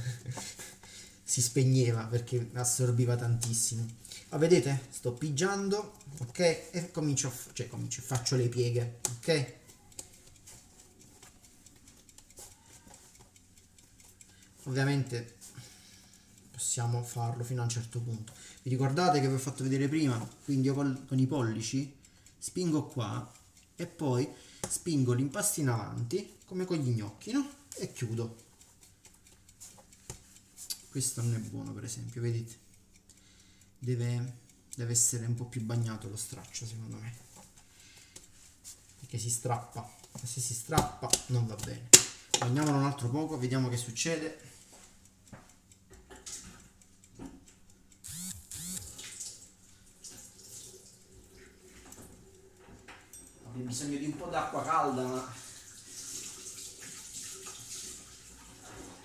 si spegneva perché assorbiva tantissimo. Ma vedete? Sto pigiando, ok? E faccio le pieghe, ok? Ovviamente possiamo farlo fino a un certo punto. Vi ricordate che vi ho fatto vedere prima? Quindi io con i pollici spingo qua e poi spingo l'impasto in avanti come con gli gnocchi, no? E chiudo. Questo non è buono, per esempio, vedete? Deve essere un po' più bagnato lo straccio, secondo me, perché si strappa, e se si strappa non va bene. Bagniamolo un altro poco, vediamo che succede. Avrei bisogno di un po' d'acqua calda, ma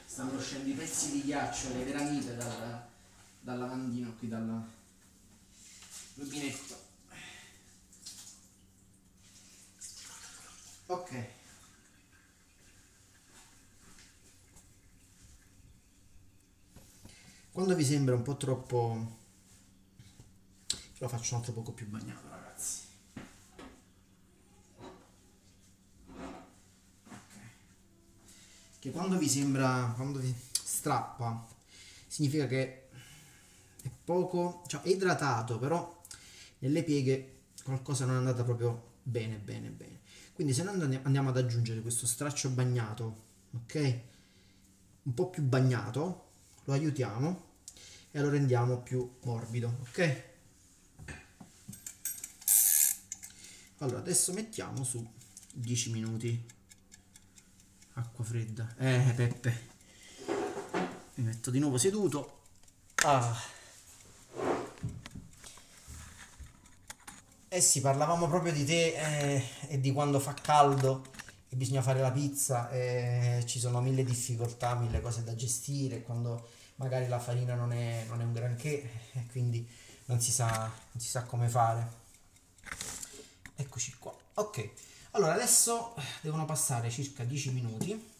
stanno uscendo i pezzi di ghiaccio, le granite dal lavandino qui, dal rubinetto. Ok. Quando vi sembra un po' troppo, lo faccio un altro poco più bagnato, ragazzi. Ok. Che quando vi sembra, quando vi strappa, significa che è poco, cioè è idratato, però nelle pieghe qualcosa non è andata proprio bene. Quindi se noi andiamo ad aggiungere questo straccio bagnato, ok? Un po' più bagnato, lo aiutiamo e lo rendiamo più morbido, ok? Allora adesso mettiamo su 10 minuti acqua fredda. Peppe, mi metto di nuovo seduto. Eh sì, parlavamo proprio di te e di quando fa caldo e bisogna fare la pizza e ci sono mille difficoltà, mille cose da gestire, quando magari la farina non è un granché e quindi non si sa come fare. Eccoci qua. Ok, allora adesso devono passare circa 10 minuti.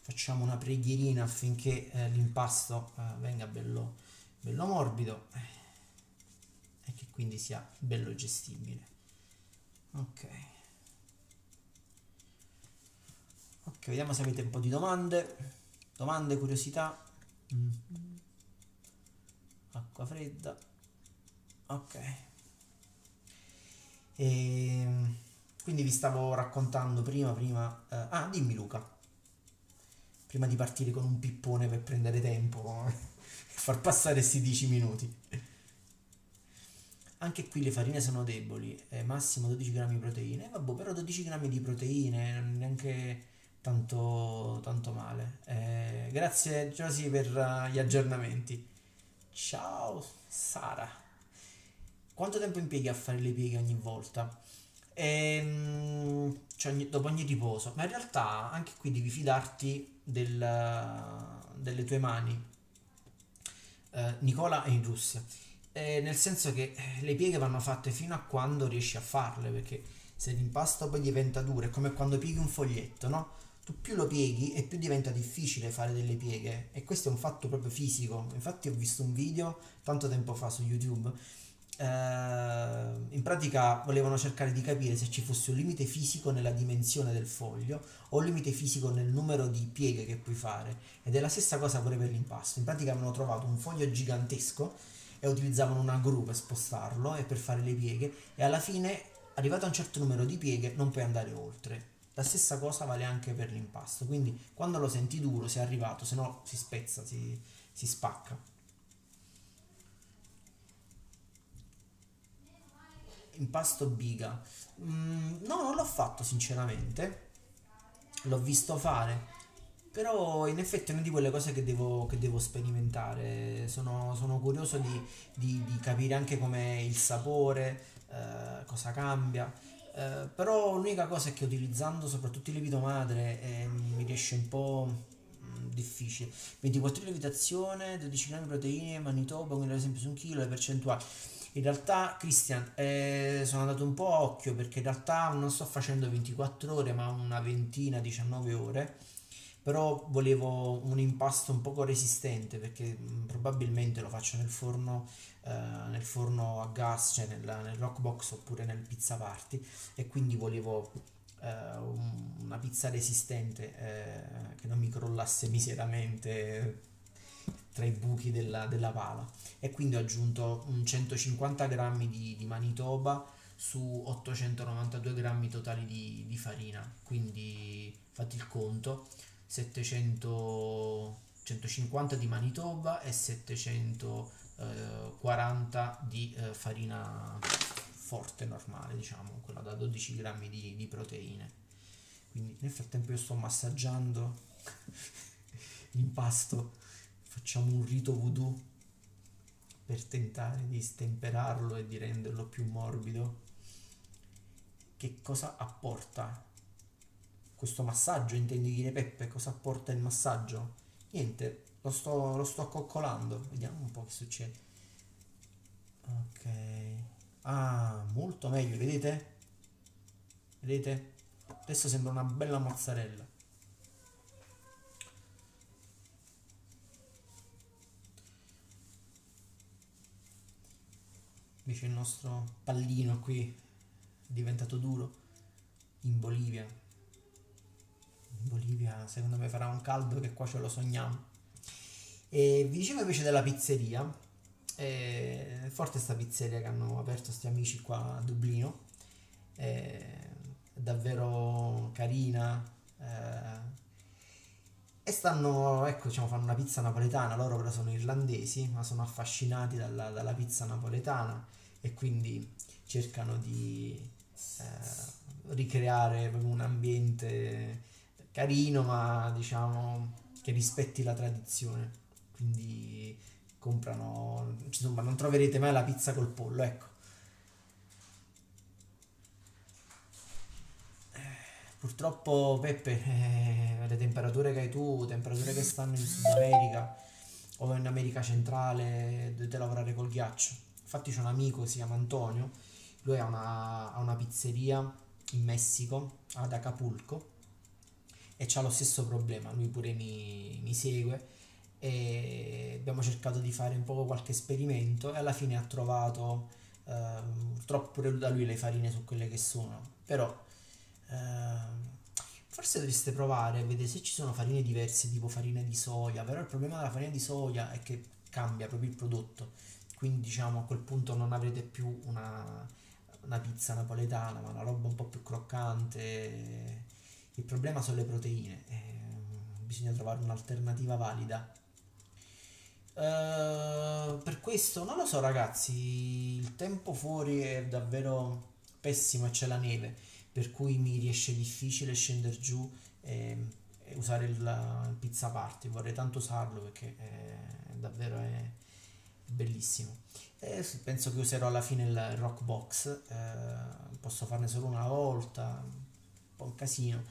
Facciamo una preghierina affinché l'impasto venga bello morbido e che quindi sia bello gestibile. Ok, vediamo se avete un po' di domande, curiosità. Acqua fredda. Ok, e quindi vi stavo raccontando prima dimmi Luca, prima di partire con un pippone per prendere tempo e far passare questi 10 minuti. Anche qui le farine sono deboli, massimo 12 grammi di proteine. Vabbè, però 12 grammi di proteine non è neanche tanto male. Grazie Josie per gli aggiornamenti. Ciao Sara. Quanto tempo impieghi a fare le pieghe ogni volta? Cioè dopo ogni riposo. Ma in realtà anche qui devi fidarti delle tue mani. Nicola è in Russia. Nel senso che le pieghe vanno fatte fino a quando riesci a farle, perché se l'impasto poi diventa duro, è come quando pieghi un foglietto, no? Tu più lo pieghi e più diventa difficile fare delle pieghe, e questo è un fatto proprio fisico. Infatti ho visto un video tanto tempo fa su YouTube. In pratica volevano cercare di capire se ci fosse un limite fisico nella dimensione del foglio o un limite fisico nel numero di pieghe che puoi fare, ed è la stessa cosa pure per l'impasto. In pratica avevano trovato un foglio gigantesco e utilizzavano una gru per spostarlo e per fare le pieghe, e alla fine, arrivato a un certo numero di pieghe, non puoi andare oltre. La stessa cosa vale anche per l'impasto, quindi quando lo senti duro sei arrivato, se no si spezza, si spacca. Impasto biga. No, non l'ho fatto sinceramente, l'ho visto fare, però in effetti è una di quelle cose che devo sperimentare. Sono curioso di capire anche com'è il sapore, cosa cambia. Però l'unica cosa è che utilizzando soprattutto il lievito madre mi riesce un po' difficile. 24 di lievitazione, 12 grammi di proteine, Manitoba, quindi ad esempio su un chilo le percentuali. In realtà, Christian, sono andato un po' a occhio, perché in realtà non sto facendo 24 ore, ma una ventina, 19 ore. Però volevo un impasto un poco resistente, perché probabilmente lo faccio nel forno a gas, cioè nel rock box oppure nel pizza party, e quindi volevo una pizza resistente, che non mi crollasse miseramente tra i buchi della pala. E quindi ho aggiunto un 150 grammi di Manitoba su 892 grammi totali di farina, quindi fatti il conto: 700, 150 di Manitoba e 740 di farina forte normale, diciamo, quella da 12 grammi di proteine. Quindi nel frattempo io sto massaggiando l'impasto, facciamo un rito voodoo per tentare di stemperarlo e di renderlo più morbido. Che cosa apporta questo massaggio? Intendi dire, Peppe, cosa apporta il massaggio? Niente, lo sto coccolando, vediamo un po' che succede. Ok. Ah, molto meglio, vedete? Vedete? Adesso sembra una bella mozzarella. Invece il nostro pallino qui è diventato duro. In Bolivia. In Bolivia secondo me farà un caldo che qua ce lo sogniamo. E vi dicevo invece della pizzeria. È forte sta pizzeria che hanno aperto sti amici qua a Dublino. È davvero carina. E stanno, ecco, diciamo, fanno una pizza napoletana. Loro però sono irlandesi, ma sono affascinati dalla pizza napoletana, e quindi cercano di ricreare proprio un ambiente carino, ma diciamo che rispetti la tradizione. Quindi comprano, insomma, non troverete mai la pizza col pollo, ecco. Purtroppo, Peppe, le temperature che hai tu, temperature che stanno in Sud America o in America centrale, dovete lavorare col ghiaccio. Infatti c'è un amico, si chiama Antonio, lui ha una pizzeria in Messico, ad Acapulco, e c'ha lo stesso problema. Lui pure mi segue, e abbiamo cercato di fare un po' qualche esperimento, e alla fine ha trovato, purtroppo pure da lui, le farine su quelle che sono. Però forse dovreste provare a vedere se ci sono farine diverse, tipo farina di soia. Però il problema della farina di soia è che cambia proprio il prodotto, quindi diciamo a quel punto non avrete più una pizza napoletana, ma una roba un po' più croccante. Il problema sono le proteine, bisogna trovare un'alternativa valida. Per questo non lo so, ragazzi. Il tempo fuori è davvero pessimo e c'è la neve, per cui mi riesce difficile scendere giù e usare il Pizza Party. Vorrei tanto usarlo perché davvero è bellissimo. Sì, penso che userò alla fine il Rock Box. Posso farne solo una volta. Un po' un casino.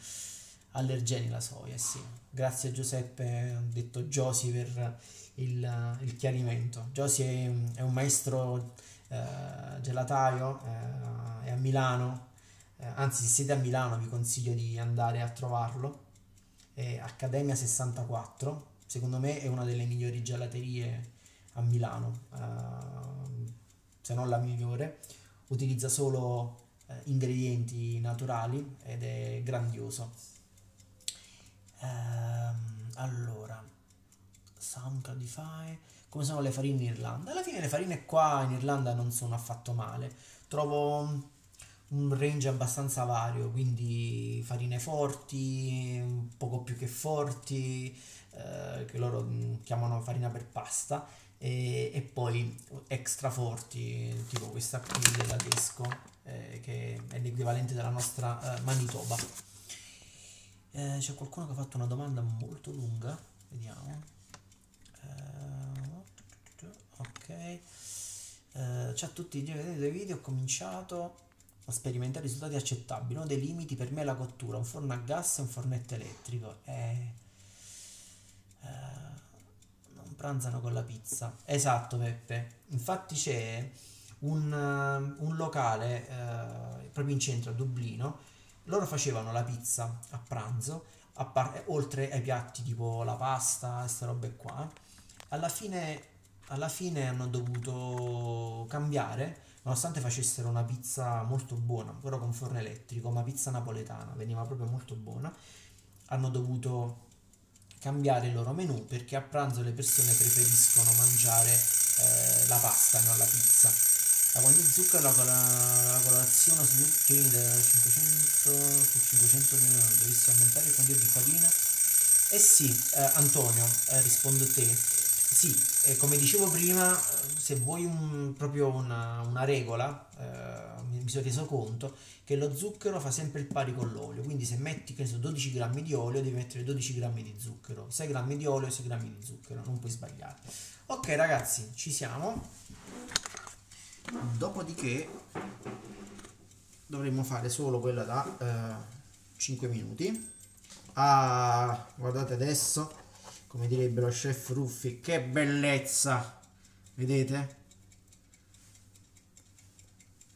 Allergeni la soia, sì. Grazie a Giuseppe, ho detto Josi per il chiarimento. Josi è un maestro gelataio, è a Milano, anzi se siete a Milano vi consiglio di andare a trovarlo, è Accademia 64, secondo me è una delle migliori gelaterie a Milano, se non la migliore, utilizza solo ingredienti naturali ed è grandioso. Allora, SoundCloudify, come sono le farine in Irlanda? Alla fine le farine qua in Irlanda non sono affatto male. Trovo un range abbastanza vario, quindi farine forti, un poco più che forti, che loro chiamano farina per pasta, e poi extra forti, tipo questa qui della Tesco, che è l'equivalente della nostra Manitoba. C'è qualcuno che ha fatto una domanda molto lunga, vediamo. Ok. Ciao a tutti, già vedete dei video, ho cominciato a sperimentare risultati accettabili. Uno dei limiti per me è la cottura, un forno a gas e un fornetto elettrico. Non pranzano con la pizza. Esatto, Peppe. Infatti c'è un locale proprio in centro a Dublino. Loro facevano la pizza a pranzo, oltre ai piatti tipo la pasta, queste robe qua. Alla fine, alla fine hanno dovuto cambiare, nonostante facessero una pizza molto buona, però con forno elettrico, ma pizza napoletana, veniva proprio molto buona. Hanno dovuto cambiare il loro menù perché a pranzo le persone preferiscono mangiare la pasta e non la pizza. La quantità di zucchero la colazione su zuccheri da 500 su 500 dovessi aumentare il quantità di farina. Eh sì, Antonio, rispondo a te. Sì, come dicevo prima, se vuoi proprio una regola, mi sono reso conto che lo zucchero fa sempre il pari con l'olio, quindi se metti che ne so, 12 grammi di olio devi mettere 12 grammi di zucchero, 6 grammi di olio e 6 grammi di zucchero, non puoi sbagliare. Ok ragazzi, ci siamo. Dopodiché dovremmo fare solo quella da 5 minuti. Ah, guardate adesso, come direbbero chef Ruffi, che bellezza! Vedete?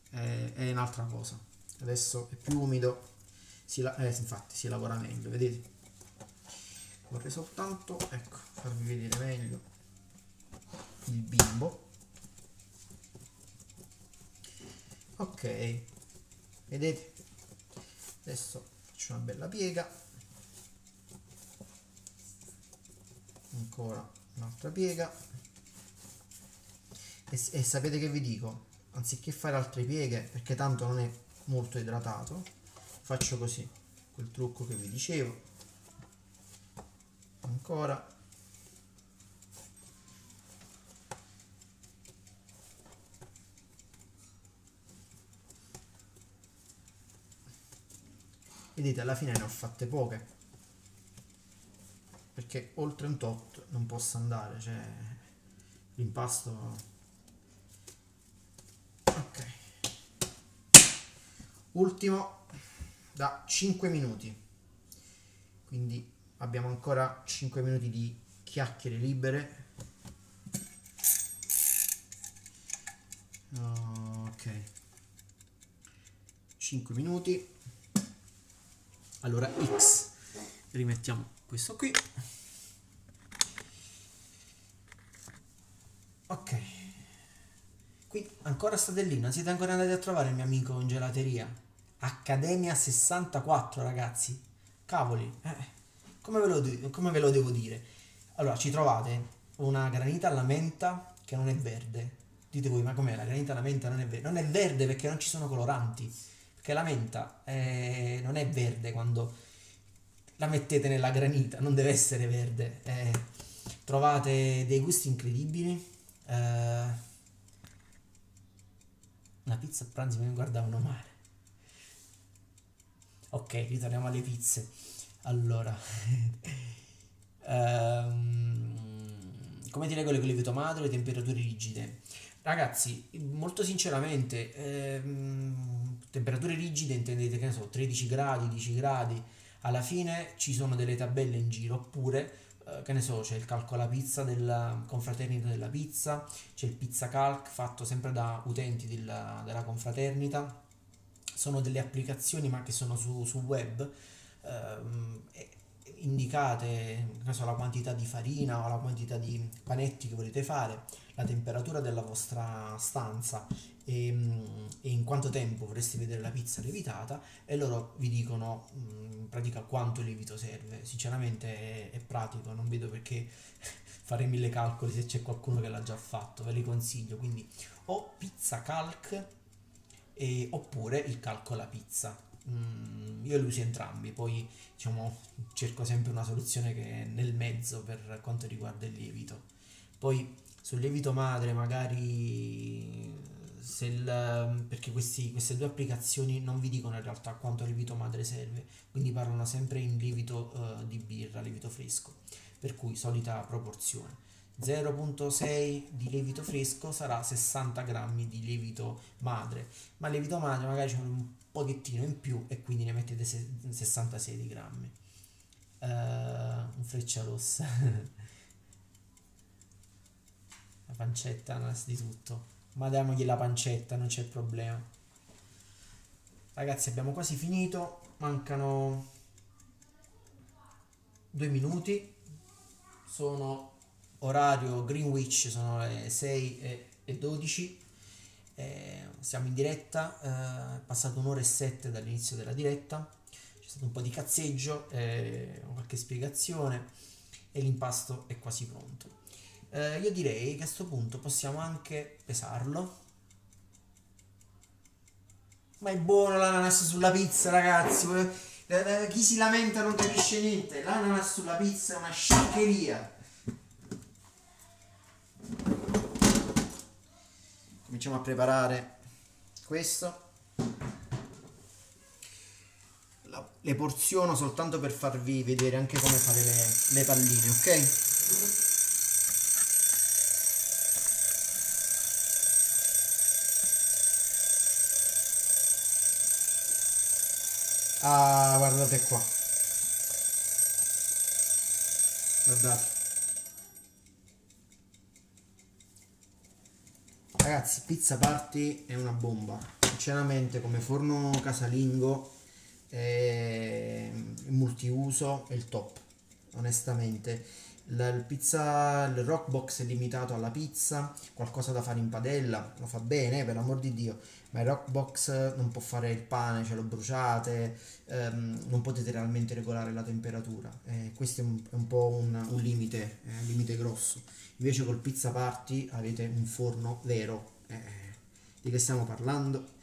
È un'altra cosa. Adesso è più umido, infatti si lavora meglio, vedete? Vorrei soltanto, ecco, farvi vedere meglio il bimbo. Ok, vedete? Adesso faccio una bella piega, ancora un'altra piega e sapete che vi dico? Anziché fare altre pieghe, perché tanto non è molto idratato, faccio così, quel trucco che vi dicevo, ancora. Vedete, alla fine ne ho fatte poche, perché oltre un tot non posso andare, cioè l'impasto. Ok, ultimo da 5 minuti, quindi abbiamo ancora 5 minuti di chiacchiere libere. Ok, 5 minuti. Allora X, rimettiamo questo qui. Ok, qui ancora state lì, non siete ancora andati a trovare il mio amico in gelateria? Accademia 64, ragazzi. Cavoli, come ve lo devo dire? Allora, ci trovate una granita alla menta che non è verde. Dite voi, ma com'è? La granita alla menta non è verde? Non è verde perché non ci sono coloranti. Perché la menta non è verde quando la mettete nella granita, non deve essere verde. trovate dei gusti incredibili. Una pizza a pranzo mi guardavano male. Ok, ritorniamo alle pizze. Allora, come ti regoli con il lievito madre, temperature rigide? Ragazzi, molto sinceramente, temperature rigide intendete, che ne so, 13 gradi, 10 gradi. Alla fine ci sono delle tabelle in giro, oppure, che ne so, c'è il calcola pizza della confraternita della pizza, c'è il pizza calc fatto sempre da utenti della confraternita. Sono delle applicazioni ma che sono su web, e indicate, non so, la quantità di farina o la quantità di panetti che volete fare, la temperatura della vostra stanza e in quanto tempo vorreste vedere la pizza lievitata, e loro vi dicono in pratica quanto lievito serve. Sinceramente è pratico, non vedo perché fare mille calcoli se c'è qualcuno che l'ha già fatto, ve li consiglio. Quindi o pizza calc oppure il calcola pizza. Io li uso entrambi, poi diciamo cerco sempre una soluzione che è nel mezzo per quanto riguarda il lievito. Poi sul lievito madre magari perché queste due applicazioni non vi dicono in realtà quanto lievito madre serve, quindi parlano sempre in lievito di birra, lievito fresco, per cui solita proporzione. 0,6 di lievito fresco sarà 60 grammi di lievito madre, ma il lievito madre magari c'è un pochettino in più e quindi ne mettete 66 grammi. Un freccia rossa. La pancetta non è di tutto, ma diamogli la pancetta, non c'è problema. Ragazzi, abbiamo quasi finito, mancano 2 minuti, sono orario Greenwich, sono le 6:12. Siamo in diretta, è passato un'ora e 7 dall'inizio della diretta, c'è stato un po' di cazzeggio, qualche spiegazione e l'impasto è quasi pronto. Io direi che a questo punto possiamo anche pesarlo. Ma è buono l'ananas sulla pizza, ragazzi. Chi si lamenta non capisce niente. L'ananas sulla pizza è una scioccheria. Cominciamo a preparare questo. Le porziono soltanto per farvi vedere anche come fare le palline, ok? Ah, guardate qua. Guardate. Ragazzi, Pizza Party è una bomba. Sinceramente, come forno casalingo multiuso è il top. Onestamente, il rock box è limitato alla pizza, qualcosa da fare in padella, lo fa bene, per l'amor di Dio, ma il rock box non può fare il pane, ce lo bruciate, non potete realmente regolare la temperatura. Questo è un po' un limite, un limite grosso. Invece col Pizza Party avete un forno vero. Di che stiamo parlando?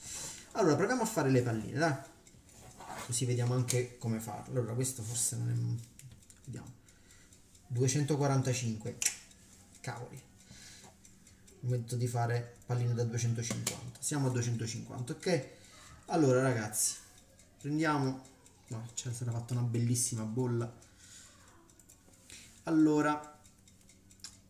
Allora, proviamo a fare le palline, dai. Così vediamo anche come farlo. Allora, questo forse non è... Vediamo. 245. Cavoli. Metto di fare palline da 250. Siamo a 250, ok? Allora, ragazzi, prendiamo... No, c'è stata fatta una bellissima bolla. Allora...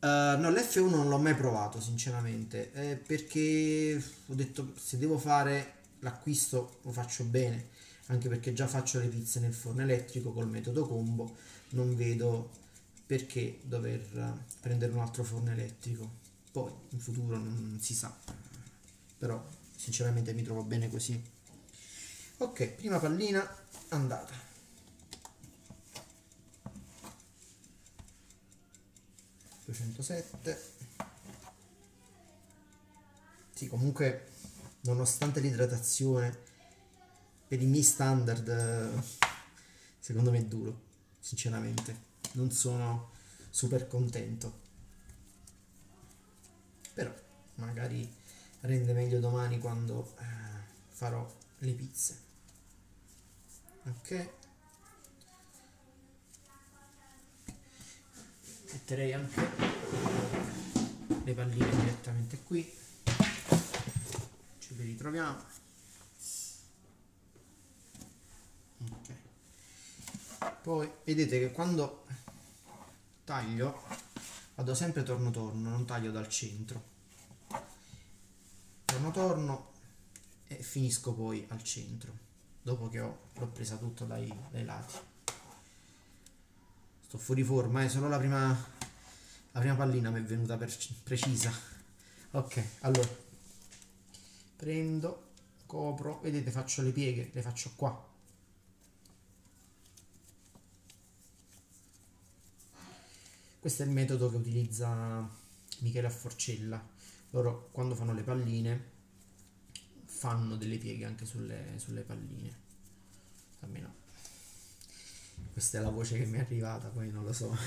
no, l'F1 non l'ho mai provato sinceramente, perché ho detto se devo fare l'acquisto lo faccio bene, anche perché già faccio le pizze nel forno elettrico col metodo combo, non vedo perché dover prendere un altro forno elettrico. Poi in futuro non si sa, però sinceramente mi trovo bene così. Ok, prima pallina andata. 207. Sì, comunque nonostante l'idratazione per i miei standard secondo me è duro, sinceramente non sono super contento, però magari rende meglio domani quando farò le pizze. Ok, metterei anche le palline direttamente qui, ce le ritroviamo. Ok, poi vedete che quando taglio vado sempre torno torno, non taglio dal centro, torno e finisco poi al centro dopo che l'ho presa tutta dai lati. Sto fuori forma, solo la prima pallina mi è venuta precisa. Ok, allora prendo, copro, vedete, faccio le pieghe, le faccio qua. Questo è il metodo che utilizza Michele a Forcella. Loro quando fanno le palline fanno delle pieghe anche sulle palline. Almeno questa è la voce che mi è arrivata, poi non lo so.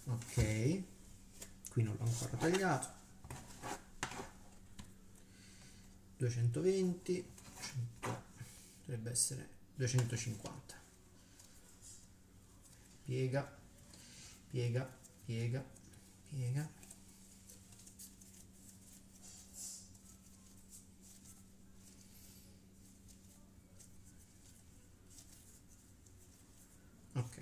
Ok, qui non l'ho ancora tagliato. 220, dovrebbe essere 250. Piega, piega, piega, piega. Ok.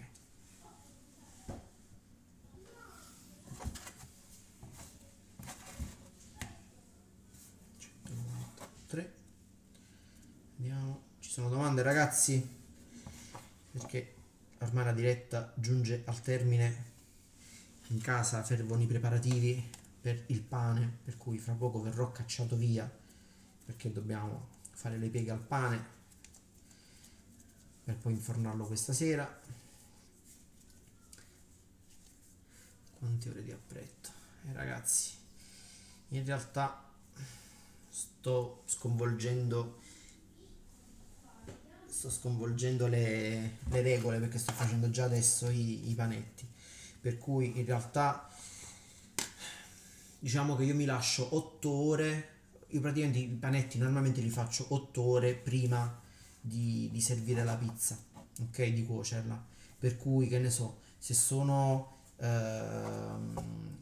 193. Vediamo. Ci sono domande, ragazzi? Perché ormai la diretta giunge al termine. In casa fervono i preparativi per il pane, per cui fra poco verrò cacciato via perché dobbiamo fare le pieghe al pane per poi infornarlo questa sera. Quante ore di appretto? Ragazzi, in realtà sto sconvolgendo le regole, perché sto facendo già adesso i panetti, per cui in realtà diciamo che io mi lascio 8 ore. Io praticamente i panetti normalmente li faccio 8 ore prima di servire la pizza, ok, di cuocerla, per cui che ne so, se sono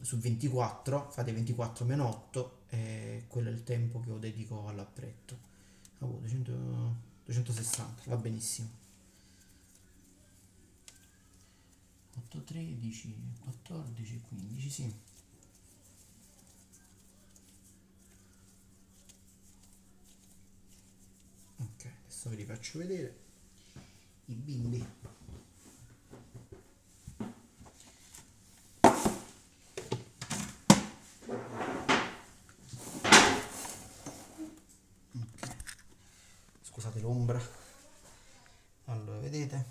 su 24 fate 24 meno 8 e quello è il tempo che io dedico all'appretto. 260 va benissimo. 8, 13, 14, 15, sì. Ok, adesso ve li faccio vedere i bimbi. Ok, scusate l'ombra. Allora, vedete?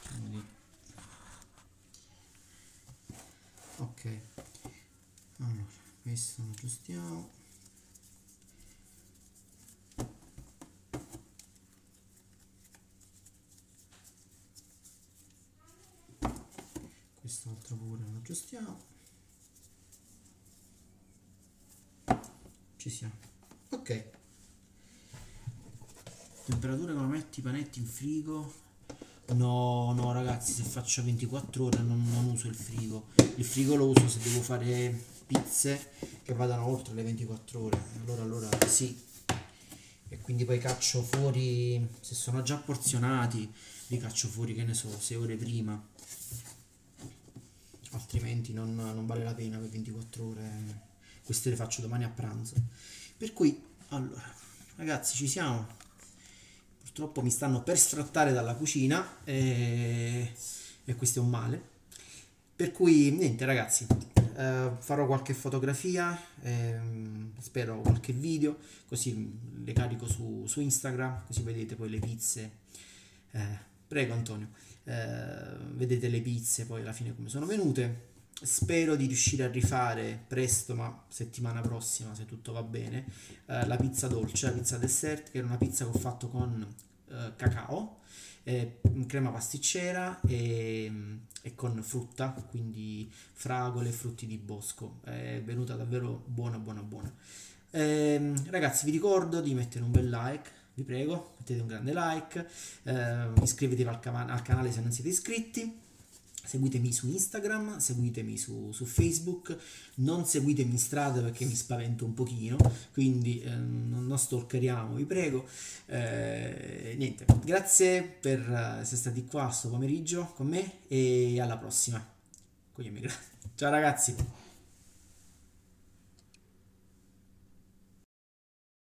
Quindi ok, allora questo lo aggiustiamo. Quest'altro pure lo aggiustiamo. Ci siamo. Ok. Temperatura come metti i panetti in frigo? No, no ragazzi, se faccio 24 ore non uso il frigo. Il frigo lo uso se devo fare pizze che vadano oltre le 24 ore. Allora sì. E quindi poi caccio fuori, se sono già porzionati, li caccio fuori, che ne so, 6 ore prima. Altrimenti non vale la pena per 24 ore. Queste le faccio domani a pranzo. Per cui, allora, ragazzi, ci siamo. Purtroppo mi stanno per sfrattare dalla cucina e questo è un male. Per cui niente ragazzi, farò qualche fotografia, spero qualche video, così le carico su Instagram, così vedete poi le pizze. Prego Antonio, vedete le pizze poi alla fine come sono venute. Spero di riuscire a rifare presto, ma settimana prossima, se tutto va bene, la pizza dolce, la pizza dessert, che era una pizza che ho fatto con cacao, crema pasticcera e con frutta, quindi fragole e frutti di bosco. È venuta davvero buona, buona, buona. Ragazzi, vi ricordo di mettere un bel like, vi prego, mettete un grande like, iscrivetevi al canale se non siete iscritti. Seguitemi su Instagram, seguitemi su Facebook, non seguitemi in strada perché mi spavento un pochino, quindi non stalkeriamo, vi prego. Niente, grazie per essere stati qua sto pomeriggio con me e alla prossima. Ciao ragazzi.